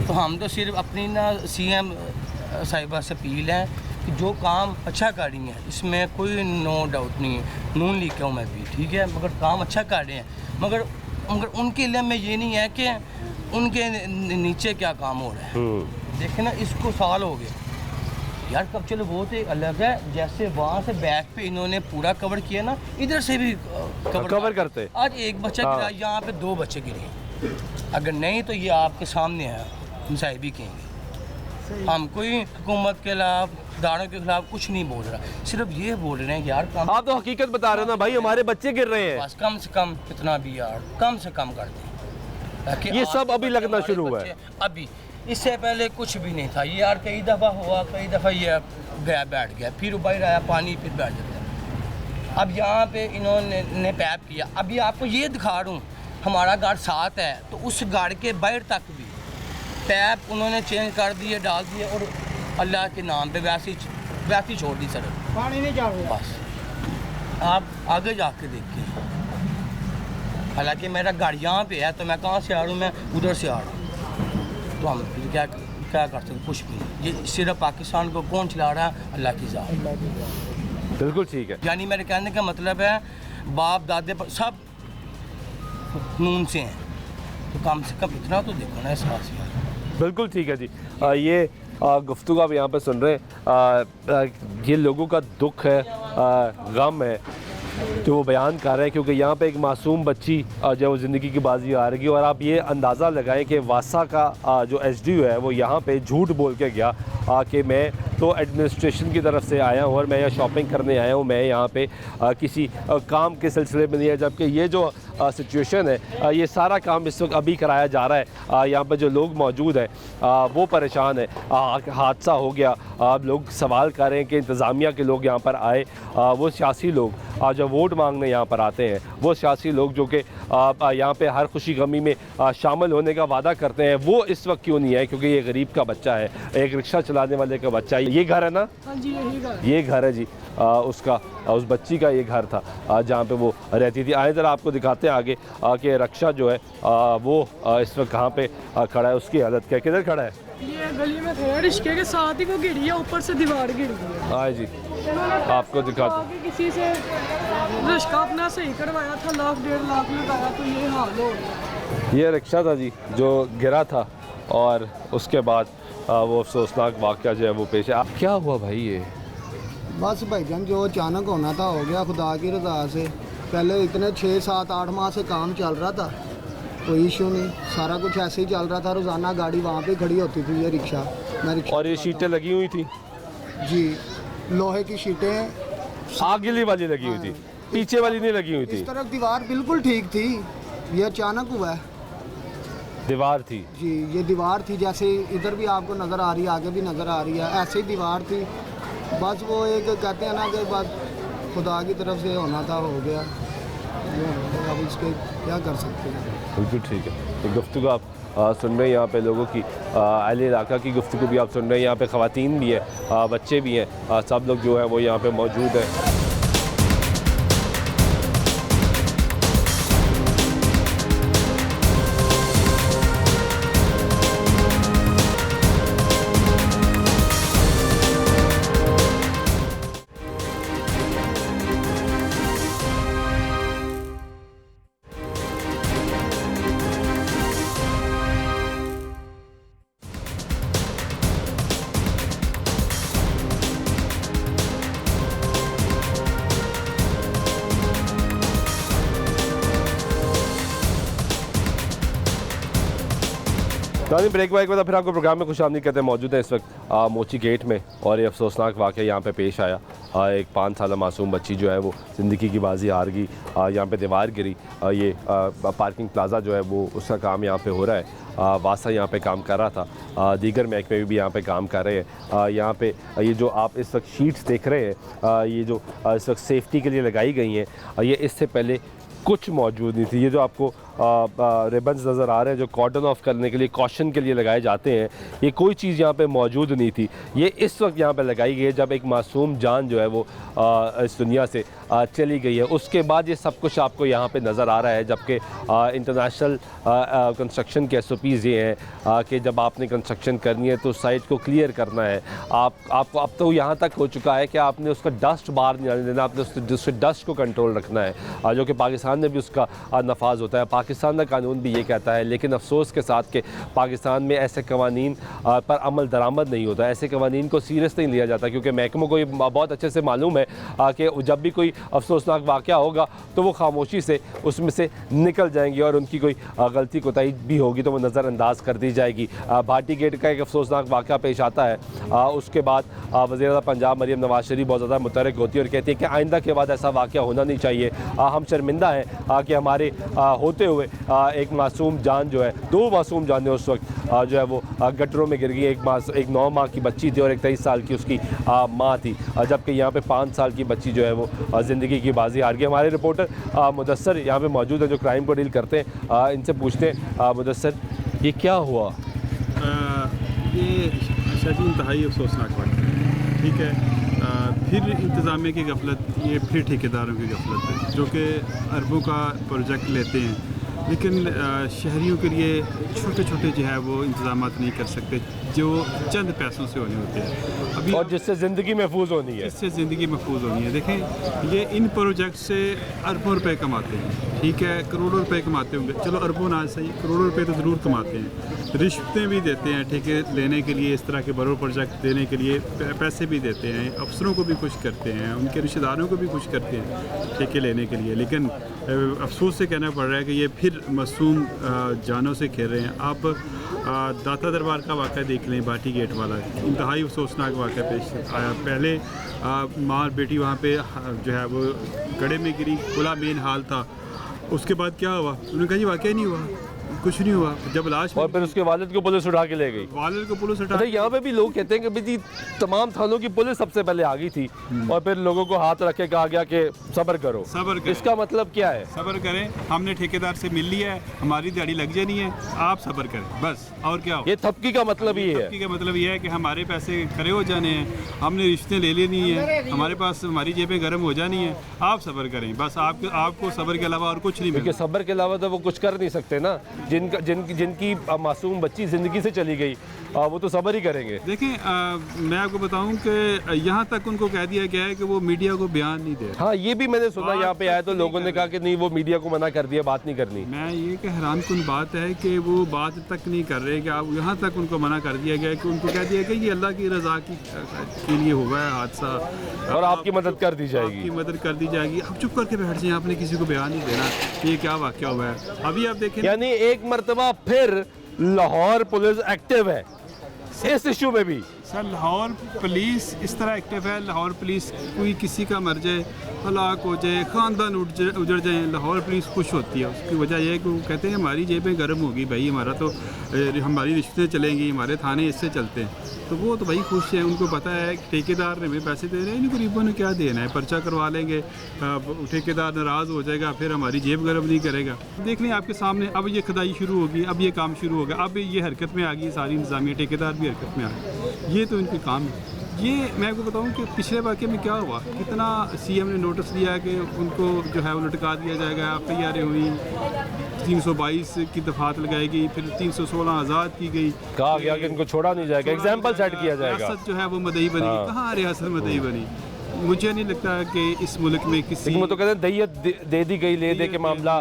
तो हम तो सिर्फ अपनी ना CM साहिबा से अपील है कि जो काम अच्छा कर रही हैं, इसमें कोई नो डाउट नहीं है, नून लीग का हूँ मैं भी, ठीक है, मगर काम अच्छा कर रहे हैं। मगर उनके लिए में ये नहीं है कि उनके नीचे क्या काम हो रहा है। देखे ना, इसको साल हो गए यार, कब चलो वो तो अलग है। जैसे वहाँ से बैक पे इन्होंने पूरा कवर किया ना, इधर से भी कवर करते। आज एक बच्चा गिरा, यहाँ पे 2 बच्चे गिरे। अगर नहीं तो ये आपके सामने है, साहिब ही कहेंगे। हम कोई हुकूमत के खिलाफ, दारों के खिलाफ कुछ नहीं बोल रहा, सिर्फ ये बोल रहे हैं कि यार कम। आप तो हकीकत बता रहे हो ना भाई, हमारे बच्चे गिर रहे हैं। बस कम से कम इतना भी यार, कम से कम कर दें, ताकि ये सब अभी लगना शुरू हुआ है। अभी इससे पहले कुछ भी नहीं था ये यार। कई दफ़ा हुआ, कई दफ़ा ये गया बैठ गया, फिर बाहर आया पानी, फिर बैठ जाता। अब यहाँ पे इन्होंने पैप किया। अभी आपको ये दिखा रहा हूँ, हमारा गार्ड साथ है, तो उस गार्ड के बाहर तक भी पैप उन्होंने चेंज कर दिए, डाल दिए, और अल्लाह के नाम पे वैसे ही छोड़ दी सड़क, पानी नहीं जा रहा। बस आप आगे जाके देखिए। हालांकि मेरा गाड़ी यहाँ पे है, तो मैं कहाँ से आ रहा हूँ? मैं उधर से आ रहा हूँ। तो हम फिर क्या कर सकते? कुछ भी नहीं। ये सिर्फ पाकिस्तान को कौन चला रहा है? अल्लाह की ज़ात। बिल्कुल ठीक है। यानी मेरे कहने का मतलब है बाप दादे पर सब नून से हैं, तो कम से कम इतना तो देखो ना एहसास यार। बिल्कुल ठीक है जी। ये गुफ्तगू आप यहाँ पे सुन रहे हैं, ये लोगों का दुख है, गम है, तो वो बयान कर रहे हैं, क्योंकि यहाँ पे एक मासूम बच्ची जो वो ज़िंदगी की बाजी आ रही है। और आप ये अंदाज़ा लगाएं कि वासा का जो SDO है वो यहाँ पे झूठ बोल के गया कि मैं तो एडमिनिस्ट्रेशन की तरफ से आया हूँ और मैं यहाँ शॉपिंग करने आया हूँ, मैं यहाँ पे किसी काम के सिलसिले में नहीं है। जबकि ये जो सिचुएशन है, ये सारा काम इस वक्त अभी कराया जा रहा है। यहाँ पर जो लोग मौजूद हैं वो परेशान है। हादसा हो गया, आप लोग सवाल कर रहे हैं कि इंतज़ामिया के लोग यहाँ पर आए, वो सियासी लोग जब वोट मांगने यहाँ पर आते हैं, वो सियासी लोग जो कि यहाँ पे हर खुशी गमी में शामिल होने का वादा करते हैं, वो इस वक्त क्यों नहीं है? क्योंकि ये गरीब का बच्चा है, एक रिक्शा चलाने वाले का बच्चा है। ये घर है ना? हाँ जी, यही घर। ये घर है जी, उसका, उस बच्ची का ये घर था जहाँ पे वो रहती थी। आए ज़रा आपको दिखाते हैं आगे कि रक्षा जो है वो इस वक्त कहाँ पे खड़ा है, उसकी हालत क्या, किधर खड़ा है? ये गली में थे, रिश्के के साथ ही वो गिरी है, ऊपर से दीवार गिर गई है। हाँ जी, आपको दिखाते। किसी से रिश्का अपना सही करवाया था, 1.5 लाख लगाया, तो ये हाल हो गया। ये रिक्शा था जी जो गिरा था और उसके बाद वो अफसोसनाक वाक़या जो है वो पेश है। क्या हुआ भाई ये? बस भाईजान जो अचानक होना था हो गया, खुदा की रज़ा से। पहले इतने 6, 7, 8 माह से काम चल रहा था, कोई इशू नहीं, सारा कुछ ऐसे ही चल रहा था। रोज़ाना गाड़ी वहाँ पे खड़ी होती थी, ये रिक्शा। और ये शीटें लगी हुई थी जी, लोहे की शीटें आगे वाली लगी हुई थी, पीछे वाली नहीं लगी हुई थी। इस तरफ दीवार बिल्कुल ठीक थी, ये अचानक हुआ है। दीवार थी जी, ये दीवार थी, जैसे इधर भी आपको नज़र आ रही है, आगे भी नज़र आ रही है, ऐसे ही दीवार थी। बस वो एक कहते हैं ना कि बस खुदा की तरफ से होना था, हो गया। अब इसके क्या कर सकते हैं। बिल्कुल ठीक है। तो गुफ्तगू आप सुन रहे हैं यहाँ पे लोगों की, अहले इलाका की गुफ्तगू भी आप सुन रहे हैं। यहाँ पे ख़वातीन भी है, बच्चे भी हैं, सब लोग जो है वो यहाँ पे मौजूद हैं। नाज़रीन ब्रेक के बाद फिर आपको प्रोग्राम में खुशामदीद कहते हैं। मौजूद है इस वक्त मोची गेट में और ये अफसोसनाक वाक़या यहाँ पे पेश आया। एक 5 साल मासूम बच्ची जो है वो ज़िंदगी की बाजी हार गई, यहाँ पे दीवार गिरी। ये पार्किंग प्लाज़ा जो है वो उसका काम यहाँ पे हो रहा है। वासा यहाँ पे काम कर रहा था, दीगर महकमे भी यहाँ पे काम कर रहे हैं। यहाँ पे ये जो आप इस वक्त शीट्स देख रहे हैं, ये जो इस वक्त सेफ्टी के लिए लगाई गई हैं, ये इससे पहले कुछ मौजूद नहीं थी। ये जो आपको रिबन्स नज़र आ रहे हैं जो कॉर्डन ऑफ करने के लिए, कॉशन के लिए लगाए जाते हैं, ये कोई चीज़ यहाँ पे मौजूद नहीं थी। ये इस वक्त यहाँ पे लगाई गई है जब एक मासूम जान जो है वो इस दुनिया से चली गई है। उसके बाद ये सब कुछ आपको यहाँ पे नज़र आ रहा है। जबकि इंटरनेशनल कंस्ट्रक्शन के SOPs ये हैं कि जब आपने कंस्ट्रक्शन करनी है तो साइट को क्लियर करना है। आपको अब तो यहाँ तक हो चुका है कि आपने उसका डस्ट बाहर नहीं आने देना, आपने उससे डस्ट को कंट्रोल रखना है, जो कि पाकिस्तान में भी उसका नफाज होता है। पाकिस्तान का कानून भी ये कहता है, लेकिन अफसोस के साथ कि पाकिस्तान में ऐसे कवानीन पर अमल दरामद नहीं होता, ऐसे कवानीन को सीरियस नहीं लिया जाता। क्योंकि महकमों को ये बहुत अच्छे से मालूम है कि जब भी कोई अफसोसनाक वाक़या होगा तो वो खामोशी से उसमें से निकल जाएंगी और उनकी कोई गलती कोताही भी होगी तो वो नज़रअंदाज कर दी जाएगी। भाटी गेट का एक अफसोसनाक वाक़या पेश आता है, उसके बाद वज़ीर पंजाब मरीम नवाज शरीफ बहुत ज़्यादा मुतरक होती है और कहती है कि आइंदा के बाद ऐसा वाक़या होना नहीं चाहिए। हम शर्मिंदा हैं कि हमारे होते हुए एक मासूम जान जो है, 2 मासूम जानें उस वक्त जो है वो गटरों में गिर गई। एक 9 माह की बच्ची थी और एक 23 साल की उसकी माँ थी, जबकि यहाँ पे 5 साल की बच्ची जो है वो ज़िंदगी की बाजी हार गई। हमारे रिपोर्टर मुदस्सर यहाँ पे मौजूद है जो क्राइम को डील करते हैं, इनसे पूछते हैं मुदस्सर ये क्या हुआ? ये शायद इंतहाई अफसोसनाक बात है, ठीक है। फिर इंतज़ामिया की गफलत, ये फिर ठेकेदारों की गफलत है जो कि अरबों का प्रोजेक्ट लेते हैं, लेकिन शहरियों के लिए छोटे छोटे जो है वो इंतजाम नहीं कर सकते जो चंद पैसों से होने होते हैं अभी, और जिससे ज़िंदगी महफूज होनी है, जिससे ज़िंदगी महफूज होनी है। देखें, ये इन प्रोजेक्ट से अरबों रुपए कमाते हैं, ठीक है, करोड़ों रुपए कमाते होंगे, चलो अरबों ना सही, करोड़ों रुपए तो ज़रूर कमाते हैं। रिश्वतें भी देते हैं ठेके लेने के लिए, इस तरह के बड़े प्रोजेक्ट देने के लिए पैसे भी देते हैं, अफसरों को भी खुश करते हैं, उनके रिश्तेदारों को भी खुश करते हैं ठेके लेने के लिए। लेकिन अफसोस से कहना पड़ रहा है कि ये फिर मासूम जानों से खेल रहे हैं। आप दाता दरबार का वाक़ा देख लें, भाटी गेट वाला, इंतहाई अफसोसनाक वाक़ा पेश आया। पहले माँ और बेटी वहाँ पे जो है वो गड्ढे में गिरी, खुला मेन हाल था। उसके बाद क्या हुआ? उन्होंने कहा जी वाक़या नहीं हुआ, कुछ नहीं हुआ। जब लाश और फिर उसके वालिद को पुलिस उठा के ले गई। वालिद को पुलिस उठा, यहाँ पे भी लोग कहते हैं कि भाई जी तमाम थानों की पुलिस सबसे पहले आ गई थी और फिर लोगों को हाथ रख के कहा गया कि सब्र करो। सब्र करें। इसका मतलब क्या है? सब्र करें, हमने ठेकेदार से मिल लिया है, हमारी दिहाड़ी लग जानी है, आप सब्र करें बस, और क्या हो। ये थपकी का मतलब ही है, थपकी का मतलब ये है कि हमारे पैसे खड़े हो जाने हैं, हमने रिश्ते ले लेनी है, हमारे पास हमारी जेबें गर्म हो जानी है, आप सब्र करें बस। आपको सब्र के अलावा और कुछ नहीं मिलेगा। सब्र के अलावा तो वो कुछ कर नहीं सकते ना। जिनकी मासूम बच्ची ज़िंदगी से चली गई वो तो सब्र ही करेंगे। देखिए मैं आपको बताऊं कि यहाँ तक उनको कह दिया गया है कि वो मीडिया को बयान नहीं दे रहे। हाँ, ये भी मैंने सुना, यहाँ पे आया तो लोगों ने कहा कि नहीं वो मीडिया को मना कर दिया, बात नहीं करनी। मैं ये कि हैरानकुन बात है कि वो बात तक नहीं कर रहे कि आप यहाँ तक उनको मना कर दिया गया कि उनको कह दिया कि ये अल्लाह की रज़ा के लिए हुआ है हादसा और आपकी मदद कर दी जाएगी। आपकी मदद कर दी जाएगी। आप चुप करके बैठ जाइए, आपने किसी को बयान नहीं देना कि ये क्या वाक़या हुआ है। अभी आप देखें, यानी एक मरतबा फिर लाहौर पुलिस एक्टिव है इस इशू में भी। सर लाहौर पुलिस इस तरह एक्टिव है, लाहौर पुलिस कोई किसी का मर जाए, हलाक हो जाए, ख़ानदान उजड़ जाए, लाहौर पुलिस खुश होती है। उसकी वजह यह है कि वो कहते हैं हमारी जेबें गर्म होगी भाई, हमारा तो हमारी रिश्तें चलेंगी, हमारे थाने इससे चलते हैं, तो वो तो भाई खुश हैं। उनको पता है कि ठेकेदार ने हमें पैसे दे रहे हैं, इन गरीबों ने क्या देना है, पर्चा करवा लेंगे, ठेकेदार नाराज़ हो जाएगा, फिर हमारी जेब गर्म नहीं करेगा। देख लें आपके सामने, अब ये खुदाई शुरू होगी, अब ये काम शुरू होगा, अब ये हरकत में आ गई सारी इंतज़ामिया, ठेकेदार भी हरकत में आ गए। ये तो इनके काम है। ये मैं आपको बताऊं कि पिछले वाक़े में क्या हुआ, कितना सीएम ने नोटिस दिया कि उनको जो है वो लटका दिया जाएगा, FIR हुई, 322 की दफात लगाई गई, फिर 316 आज़ाद की गई, कहा गया कि इनको छोड़ा नहीं जाएगा, एग्जाम्पल सेट किया जाएगा। रियासत जो है वो मदई बनी। कहाँ रियासत मदई बनी? मुझे नहीं लगता कि इस मुल्क में किसी वो तो कहते हैं दैयत दे दी गई, ले दे के मामला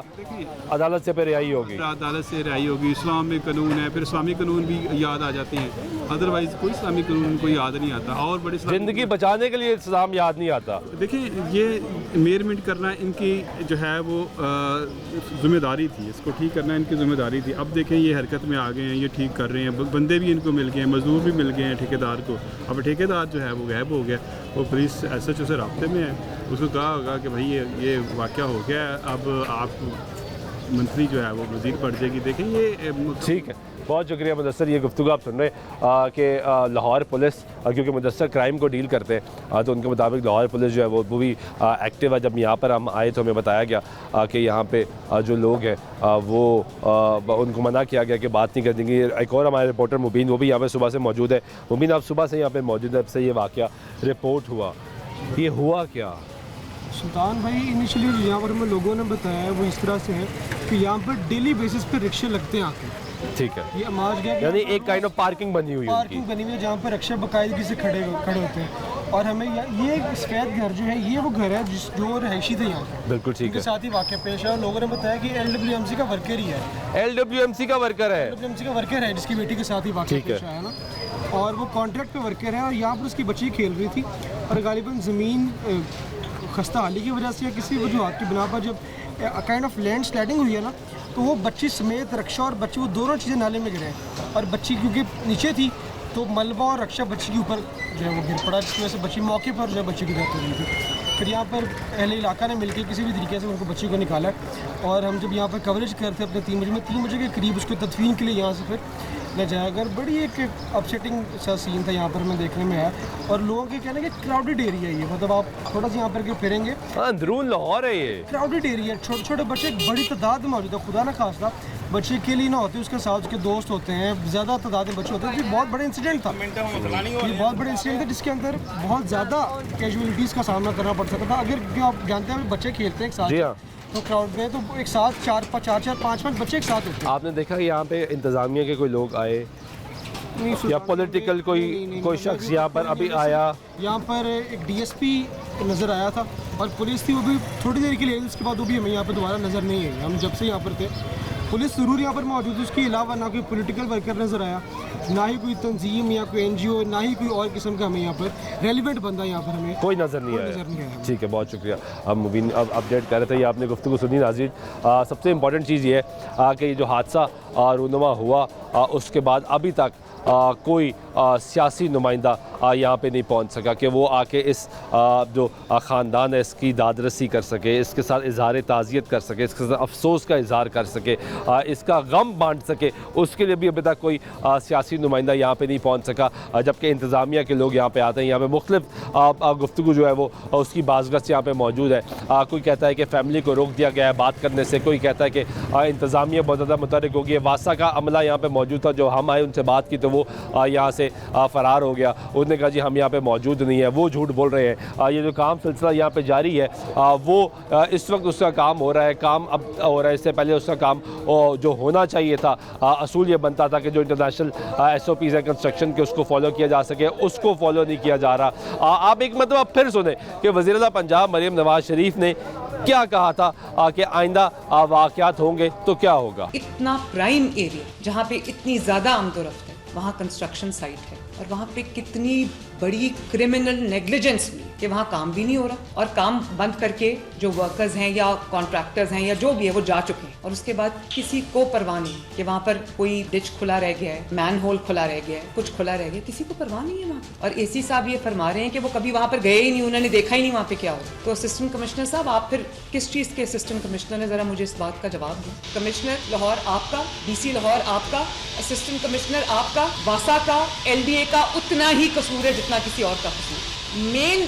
अदालत से फिर रिहाई होगी, अदालत से रिहाई होगी। इस्लाम में कानून है, फिर इस्लामी कानून भी याद आ जाते हैं, अदरवाइज़ कोई इस्लामी कानून उनको याद नहीं आता। और बड़ी ज़िंदगी बचाने के लिए इस्लाम याद नहीं आता। देखिए ये मेजरमेंट करना इनकी जो है वो ज़िम्मेदारी थी, इसको ठीक करना इनकी ज़िम्मेदारी थी। अब देखें ये हरकत में आ गए हैं, ये ठीक कर रहे हैं, बंदे भी इनको मिल गए हैं, मजदूर भी मिल गए हैं ठेकेदार को। अब ठेकेदार जो है वो गायब हो गया, वो पुलिस SHO से राब्ते में है, उसको कहा होगा कि भाई ये वाक़या हो गया है, अब आप मंत्री जो है वो वज़ीर पड़ जाएगी। देखें ये ठीक है, बहुत शुक्रिया मुदस्सर। ये गुफ्तगू आप सुन रहे हैं कि लाहौर पुलिस, क्योंकि मुदस्सर क्राइम को डील करते हैं, तो उनके मुताबिक लाहौर पुलिस जो है वो भी एक्टिव है। जब यहाँ पर हम आए तो हमें बताया गया कि यहाँ पे जो लोग हैं वो उनको मना किया गया कि बात नहीं कर देंगे। एक और हमारे रिपोर्टर मुबीन, वो भी यहाँ पर सुबह से मौजूद है। मुबीन, आप सुबह से यहाँ पर मौजूद है, अब से ये वाक़या रिपोर्ट हुआ, ये हुआ क्या? सुल्तान भाई, इनिशियली यहाँ पर हमें लोगों ने बताया वो इस तरह से है कि यहाँ पर डेली बेसिस पे रिक्शे लगते हैं आके। ठीक है, ये अमाज गया, यानी एक काइंड ऑफ पार्किंग बनी हुई है, पार्किंग बनी हुई है जहाँ पर रिक्शा बाकायदगी से खड़े होते हैं। और हमें ये सफ़ेद घर जो है, ये वो घर है जो रहायशी थे यहाँ के। बिल्कुल ठीक है। साथ ही वाक़या पेश है, लोगों ने बताया कि LWMC का वर्कर ही है। LWMC का वर्कर है? LWMC का वर्कर है, जिसकी बेटी के साथ ही वाक़या पेश आया ना, और वो कॉन्ट्रैक्ट पे वर्कर है। और यहाँ पर उसकी बच्ची खेल रही थी और गालिबन ज़मीन खस्ता हाली की वजह से या किसी वजूहत की बिना पर जब काइंड ऑफ लैंड स्लाइडिंग हुई है ना, तो वो बच्ची समेत रक्षा और बच्ची, वो दोनों चीज़ें नाले में गिरे। और बच्ची क्योंकि नीचे थी तो मलबा और रक्षा बच्ची के ऊपर जो है वो गिर पड़ा, जिसकी वजह से बच्ची मौके पर जो है बच्ची की डेथ हो गई थी। फिर यहाँ पर अहले इलाका ने मिलकर किसी भी तरीके से उनको बच्ची को निकाला। और हम जब यहाँ पर कवरेज करते अपने 3 बजे के करीब उसको तदफीन के लिए यहाँ से फिर ले जाया गया। बड़ी एक अपसेटिंग सा सीन था यहाँ पर हमें देखने में आया। और लोगों के कहना कि क्राउडेड एरिया है ये, मतलब आप थोड़ा सा यहाँ पर फिरेंगे, अंदरून लाहौर है ये, क्राउडेड एरिया, छोटे छोटे बच्चे बड़ी तादाद में मौजूद है। खुदा ना खास्ता बच्चे के लिए ना होते, उसके साथ उसके दोस्त होते हैं, ज़्यादा तादाद में बच्चे होते हैं। ये बहुत बड़ा इंसिडेंट था, ये बहुत बड़ा इंसिडेंट था जिसके अंदर बहुत ज़्यादा कैजुअलिटीज़ का सामना करना पड़ सकता था। अगर आप जानते हैं बच्चे खेलते हैं एक साथ तो क्राउड में, तो एक साथ 4-5 बच्चे एक साथ होते हैं। आपने देखा कि यहाँ पे इंतज़ामिया के कोई लोग आए या पॉलिटिकल कोई शख्स यहाँ पर अभी आया? यहाँ पर एक DSP नज़र आया था और पुलिस थी, वो भी थोड़ी देर के लिए, उसके बाद वो भी हमें यहाँ पर दोबारा नज़र नहीं आई। हम जब से यहाँ पर थे पुलिस ज़रूर यहाँ पर मौजूद, उसके अलावा ना कोई पॉलिटिकल वर्कर नज़र आया, ना ही कोई तंजीम या कोई NGO, ना ही कोई और किस्म का हमें यहाँ पर रेलिवेंट बंदा यहाँ पर हमें कोई नज़र नहीं आया। ठीक है, बहुत शुक्रिया। अब मुबीन अब अपडेट कर रहे थे, ये आपने गुफ्तगू सुनी नाज़रीन। सबसे इम्पॉर्टेंट चीज़ ये है कि ये जो हादसा रूनुमा हुआ उसके बाद अभी तक कोई सियासी नुमाइंदा यहाँ पे नहीं पहुँच सका कि वो आके इस जो ख़ानदान है इसकी दादरसी कर सके, इसके साथ इजहार ताज़ियत कर सके, इसके साथ अफसोस का इजहार कर सके, इसका गम बांट सके, उसके लिए भी अभी तक कोई सियासी नुमाइंदा यहाँ पे नहीं पहुँच सका। जबकि इंतज़ामिया के लोग यहाँ पे आते हैं, यहाँ पे मुख्तलिफ गुफ्तगू जो है वो उसकी बाज़गत यहाँ पे मौजूद है। कोई कहता है कि फ़ैमिली को रोक दिया गया है बात करने से, कोई कहता है कि इंतज़ामिया बहुत ज़्यादा मुतहर्रिक होगी है। वासा का अमला यहाँ पर मौजूद था, जो हम आए उनसे बात की तो वो यहाँ से से फ़रार हो गया। उसने कहा जी हम यहाँ पे मौजूद नहीं है, वो झूठ बोल रहे हैं। ये जो काम सिलसिला यहाँ पे जारी है वो इस वक्त उसका काम हो रहा है, काम अब हो रहा है। इससे पहले उसका काम जो होना चाहिए था, असूल ये बनता था कि जो इंटरनेशनल SOPs है कंस्ट्रक्शन के उसको फॉलो किया जा सके, उसको फॉलो नहीं किया जा रहा। आप एक मतलब फिर सुने कि वज़ीर आला पंजाब मरीम नवाज शरीफ ने क्या कहा था कि आइंदा वाक़यात होंगे तो क्या होगा। इतना प्राइम एरिया जहाँ पे इतनी ज़्यादा आमदोरफ्त है, वहाँ कंस्ट्रक्शन साइट है और वहाँ पे कितनी बड़ी क्रिमिनल नेग्लिजेंस हुई कि वहाँ काम भी नहीं हो रहा और काम बंद करके जो वर्कर्स हैं या कॉन्ट्रैक्टर्स हैं या जो भी है वो जा चुके हैं और उसके बाद किसी को परवाह नहीं कि वहाँ पर कोई डिच खुला रह गया है, मैन होल खुला रह गया है, कुछ खुला रह गया, किसी को परवाह नहीं है वहाँ। और AC साहब ये फरमा रहे हैं कि वो कभी वहाँ पर गए ही नहीं, उन्होंने देखा ही नहीं वहाँ पे क्या हो। तो असिस्टेंट कमिश्नर साहब आप फिर किस चीज़ के असिस्टेंट कमिश्नर हैं, ज़रा मुझे इस बात का जवाब दें। कमिश्नर लाहौर आपका, DC लाहौर आपका, असिस्टेंट कमिश्नर आपका, वासा का, LDA का उतना ही कसूर है जितना किसी और का कसूर। मेन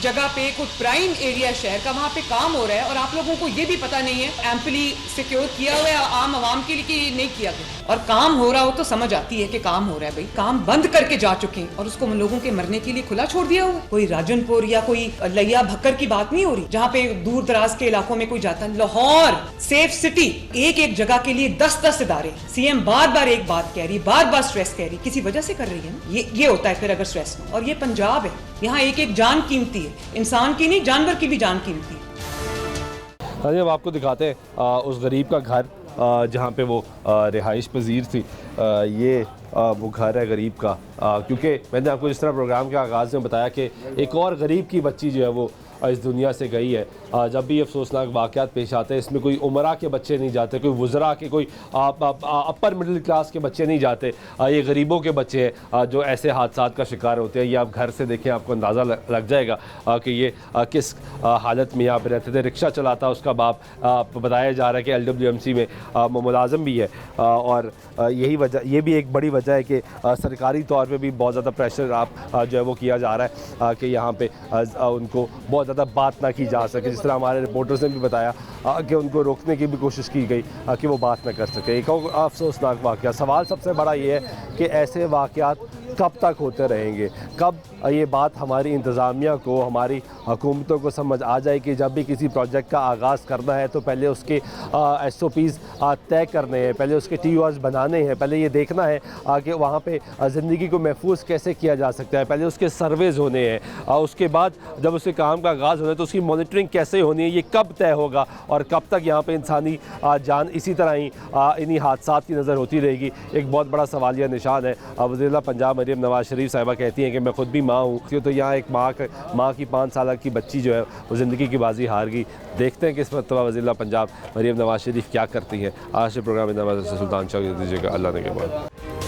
जगह पे कोई प्राइम एरिया शहर का वहाँ पे काम हो रहा है और आप लोगों को ये भी पता नहीं है एम्पली सिक्योर किया हुआ है आम आवाम के लिए कि नहीं किया गया। और काम हो रहा हो तो समझ आती है कि काम हो रहा है, भाई काम बंद करके जा चुके हैं और उसको लोगों के मरने के लिए खुला छोड़ दिया हुआ। कोई राजनपुर या कोई लैया भक्कर की बात नहीं हो रही जहाँ पे दूर दराज के इलाकों में कोई जाता है। लाहौर सेफ सिटी, एक एक जगह के लिए 10-10 इदारे। CM बार बार एक बात कह रही, बार बार स्ट्रेस कह रही, किसी वजह से कर रही है ना। ये होता है फिर अगर स्ट्रेस में। और ये पंजाब है, यहाँ एक एक जान कीमती है, इंसान की नहीं जानवर की भी जान कीमती है। हाँ जी, अब आपको दिखाते हैं उस गरीब का घर जहाँ पे वो रिहाइश पजीर थी। ये वो घर है गरीब का, क्योंकि मैंने आपको इस तरह प्रोग्राम के आगाज़ में बताया कि एक और गरीब की बच्ची जो है वो इस दुनिया से गई है। जब भी अफसोसनाक वाक़यात पेश आते हैं इसमें कोई उमरा के बच्चे नहीं जाते, कोई वुज़रा के, कोई अपर मिडिल क्लास के बच्चे नहीं जाते। ये गरीबों के बच्चे हैं जो ऐसे हादसात का शिकार होते हैं। ये आप घर से देखें आपको अंदाज़ा लग जाएगा कि ये किस हालत में यहाँ पर रहते थे। रिक्शा चलाता उसका बाप, बताया जा रहा है कि LWMC में मुलाज़म भी है। और यही वजह, ये भी एक बड़ी वजह है कि सरकारी तौर पर भी बहुत ज़्यादा प्रेशर जो है वो किया जा रहा है कि यहाँ पर उनको बहुत ज़्यादा बात ना की जा सके। जिस तरह हमारे रिपोर्टर्स ने भी बताया कि उनको रोकने की भी कोशिश की गई कि वो बात ना कर सके। एक और अफसोसनाक वाक़या। सवाल सबसे बड़ा ये है कि ऐसे वाक़यात कब तक होते रहेंगे, कब ये बात हमारी इंतज़ामिया को, हमारी हुकूमतों को समझ आ जाए कि जब भी किसी प्रोजेक्ट का आगाज़ करना है तो पहले उसके SOPs तय करने हैं, पहले उसके TORs बनाने हैं, पहले ये देखना है कि वहाँ पे ज़िंदगी को महफूज कैसे किया जा सकता है, पहले उसके सर्वेज़ होने हैं, उसके बाद जब उसके काम का आगाज़ होना है तो उसकी मॉनिटरिंग कैसे होनी है, ये कब तय होगा और कब तक यहाँ पे इंसानी जान इसी तरह ही इन्हीं हादसात की नज़र होती रहेगी। एक बहुत बड़ा सवालिया निशान है। वज़ीर आला पंजाब मरीम नवाज शरीफ साहिबा कहती हैं कि मैं ख़ुद भी माँ हूँ, तो यहाँ एक माँ की 5 साल की बच्ची जो है वो ज़िंदगी की बाजी हार गई। देखते हैं कि इस मरतबा वज़ीर आला पंजाब मरीम नवाज शरीफ क्या करती हैं। आज के प्रोग्राम में नवाज सुल्तान शाह दीजिएगा। अल्लाह ने के बाद।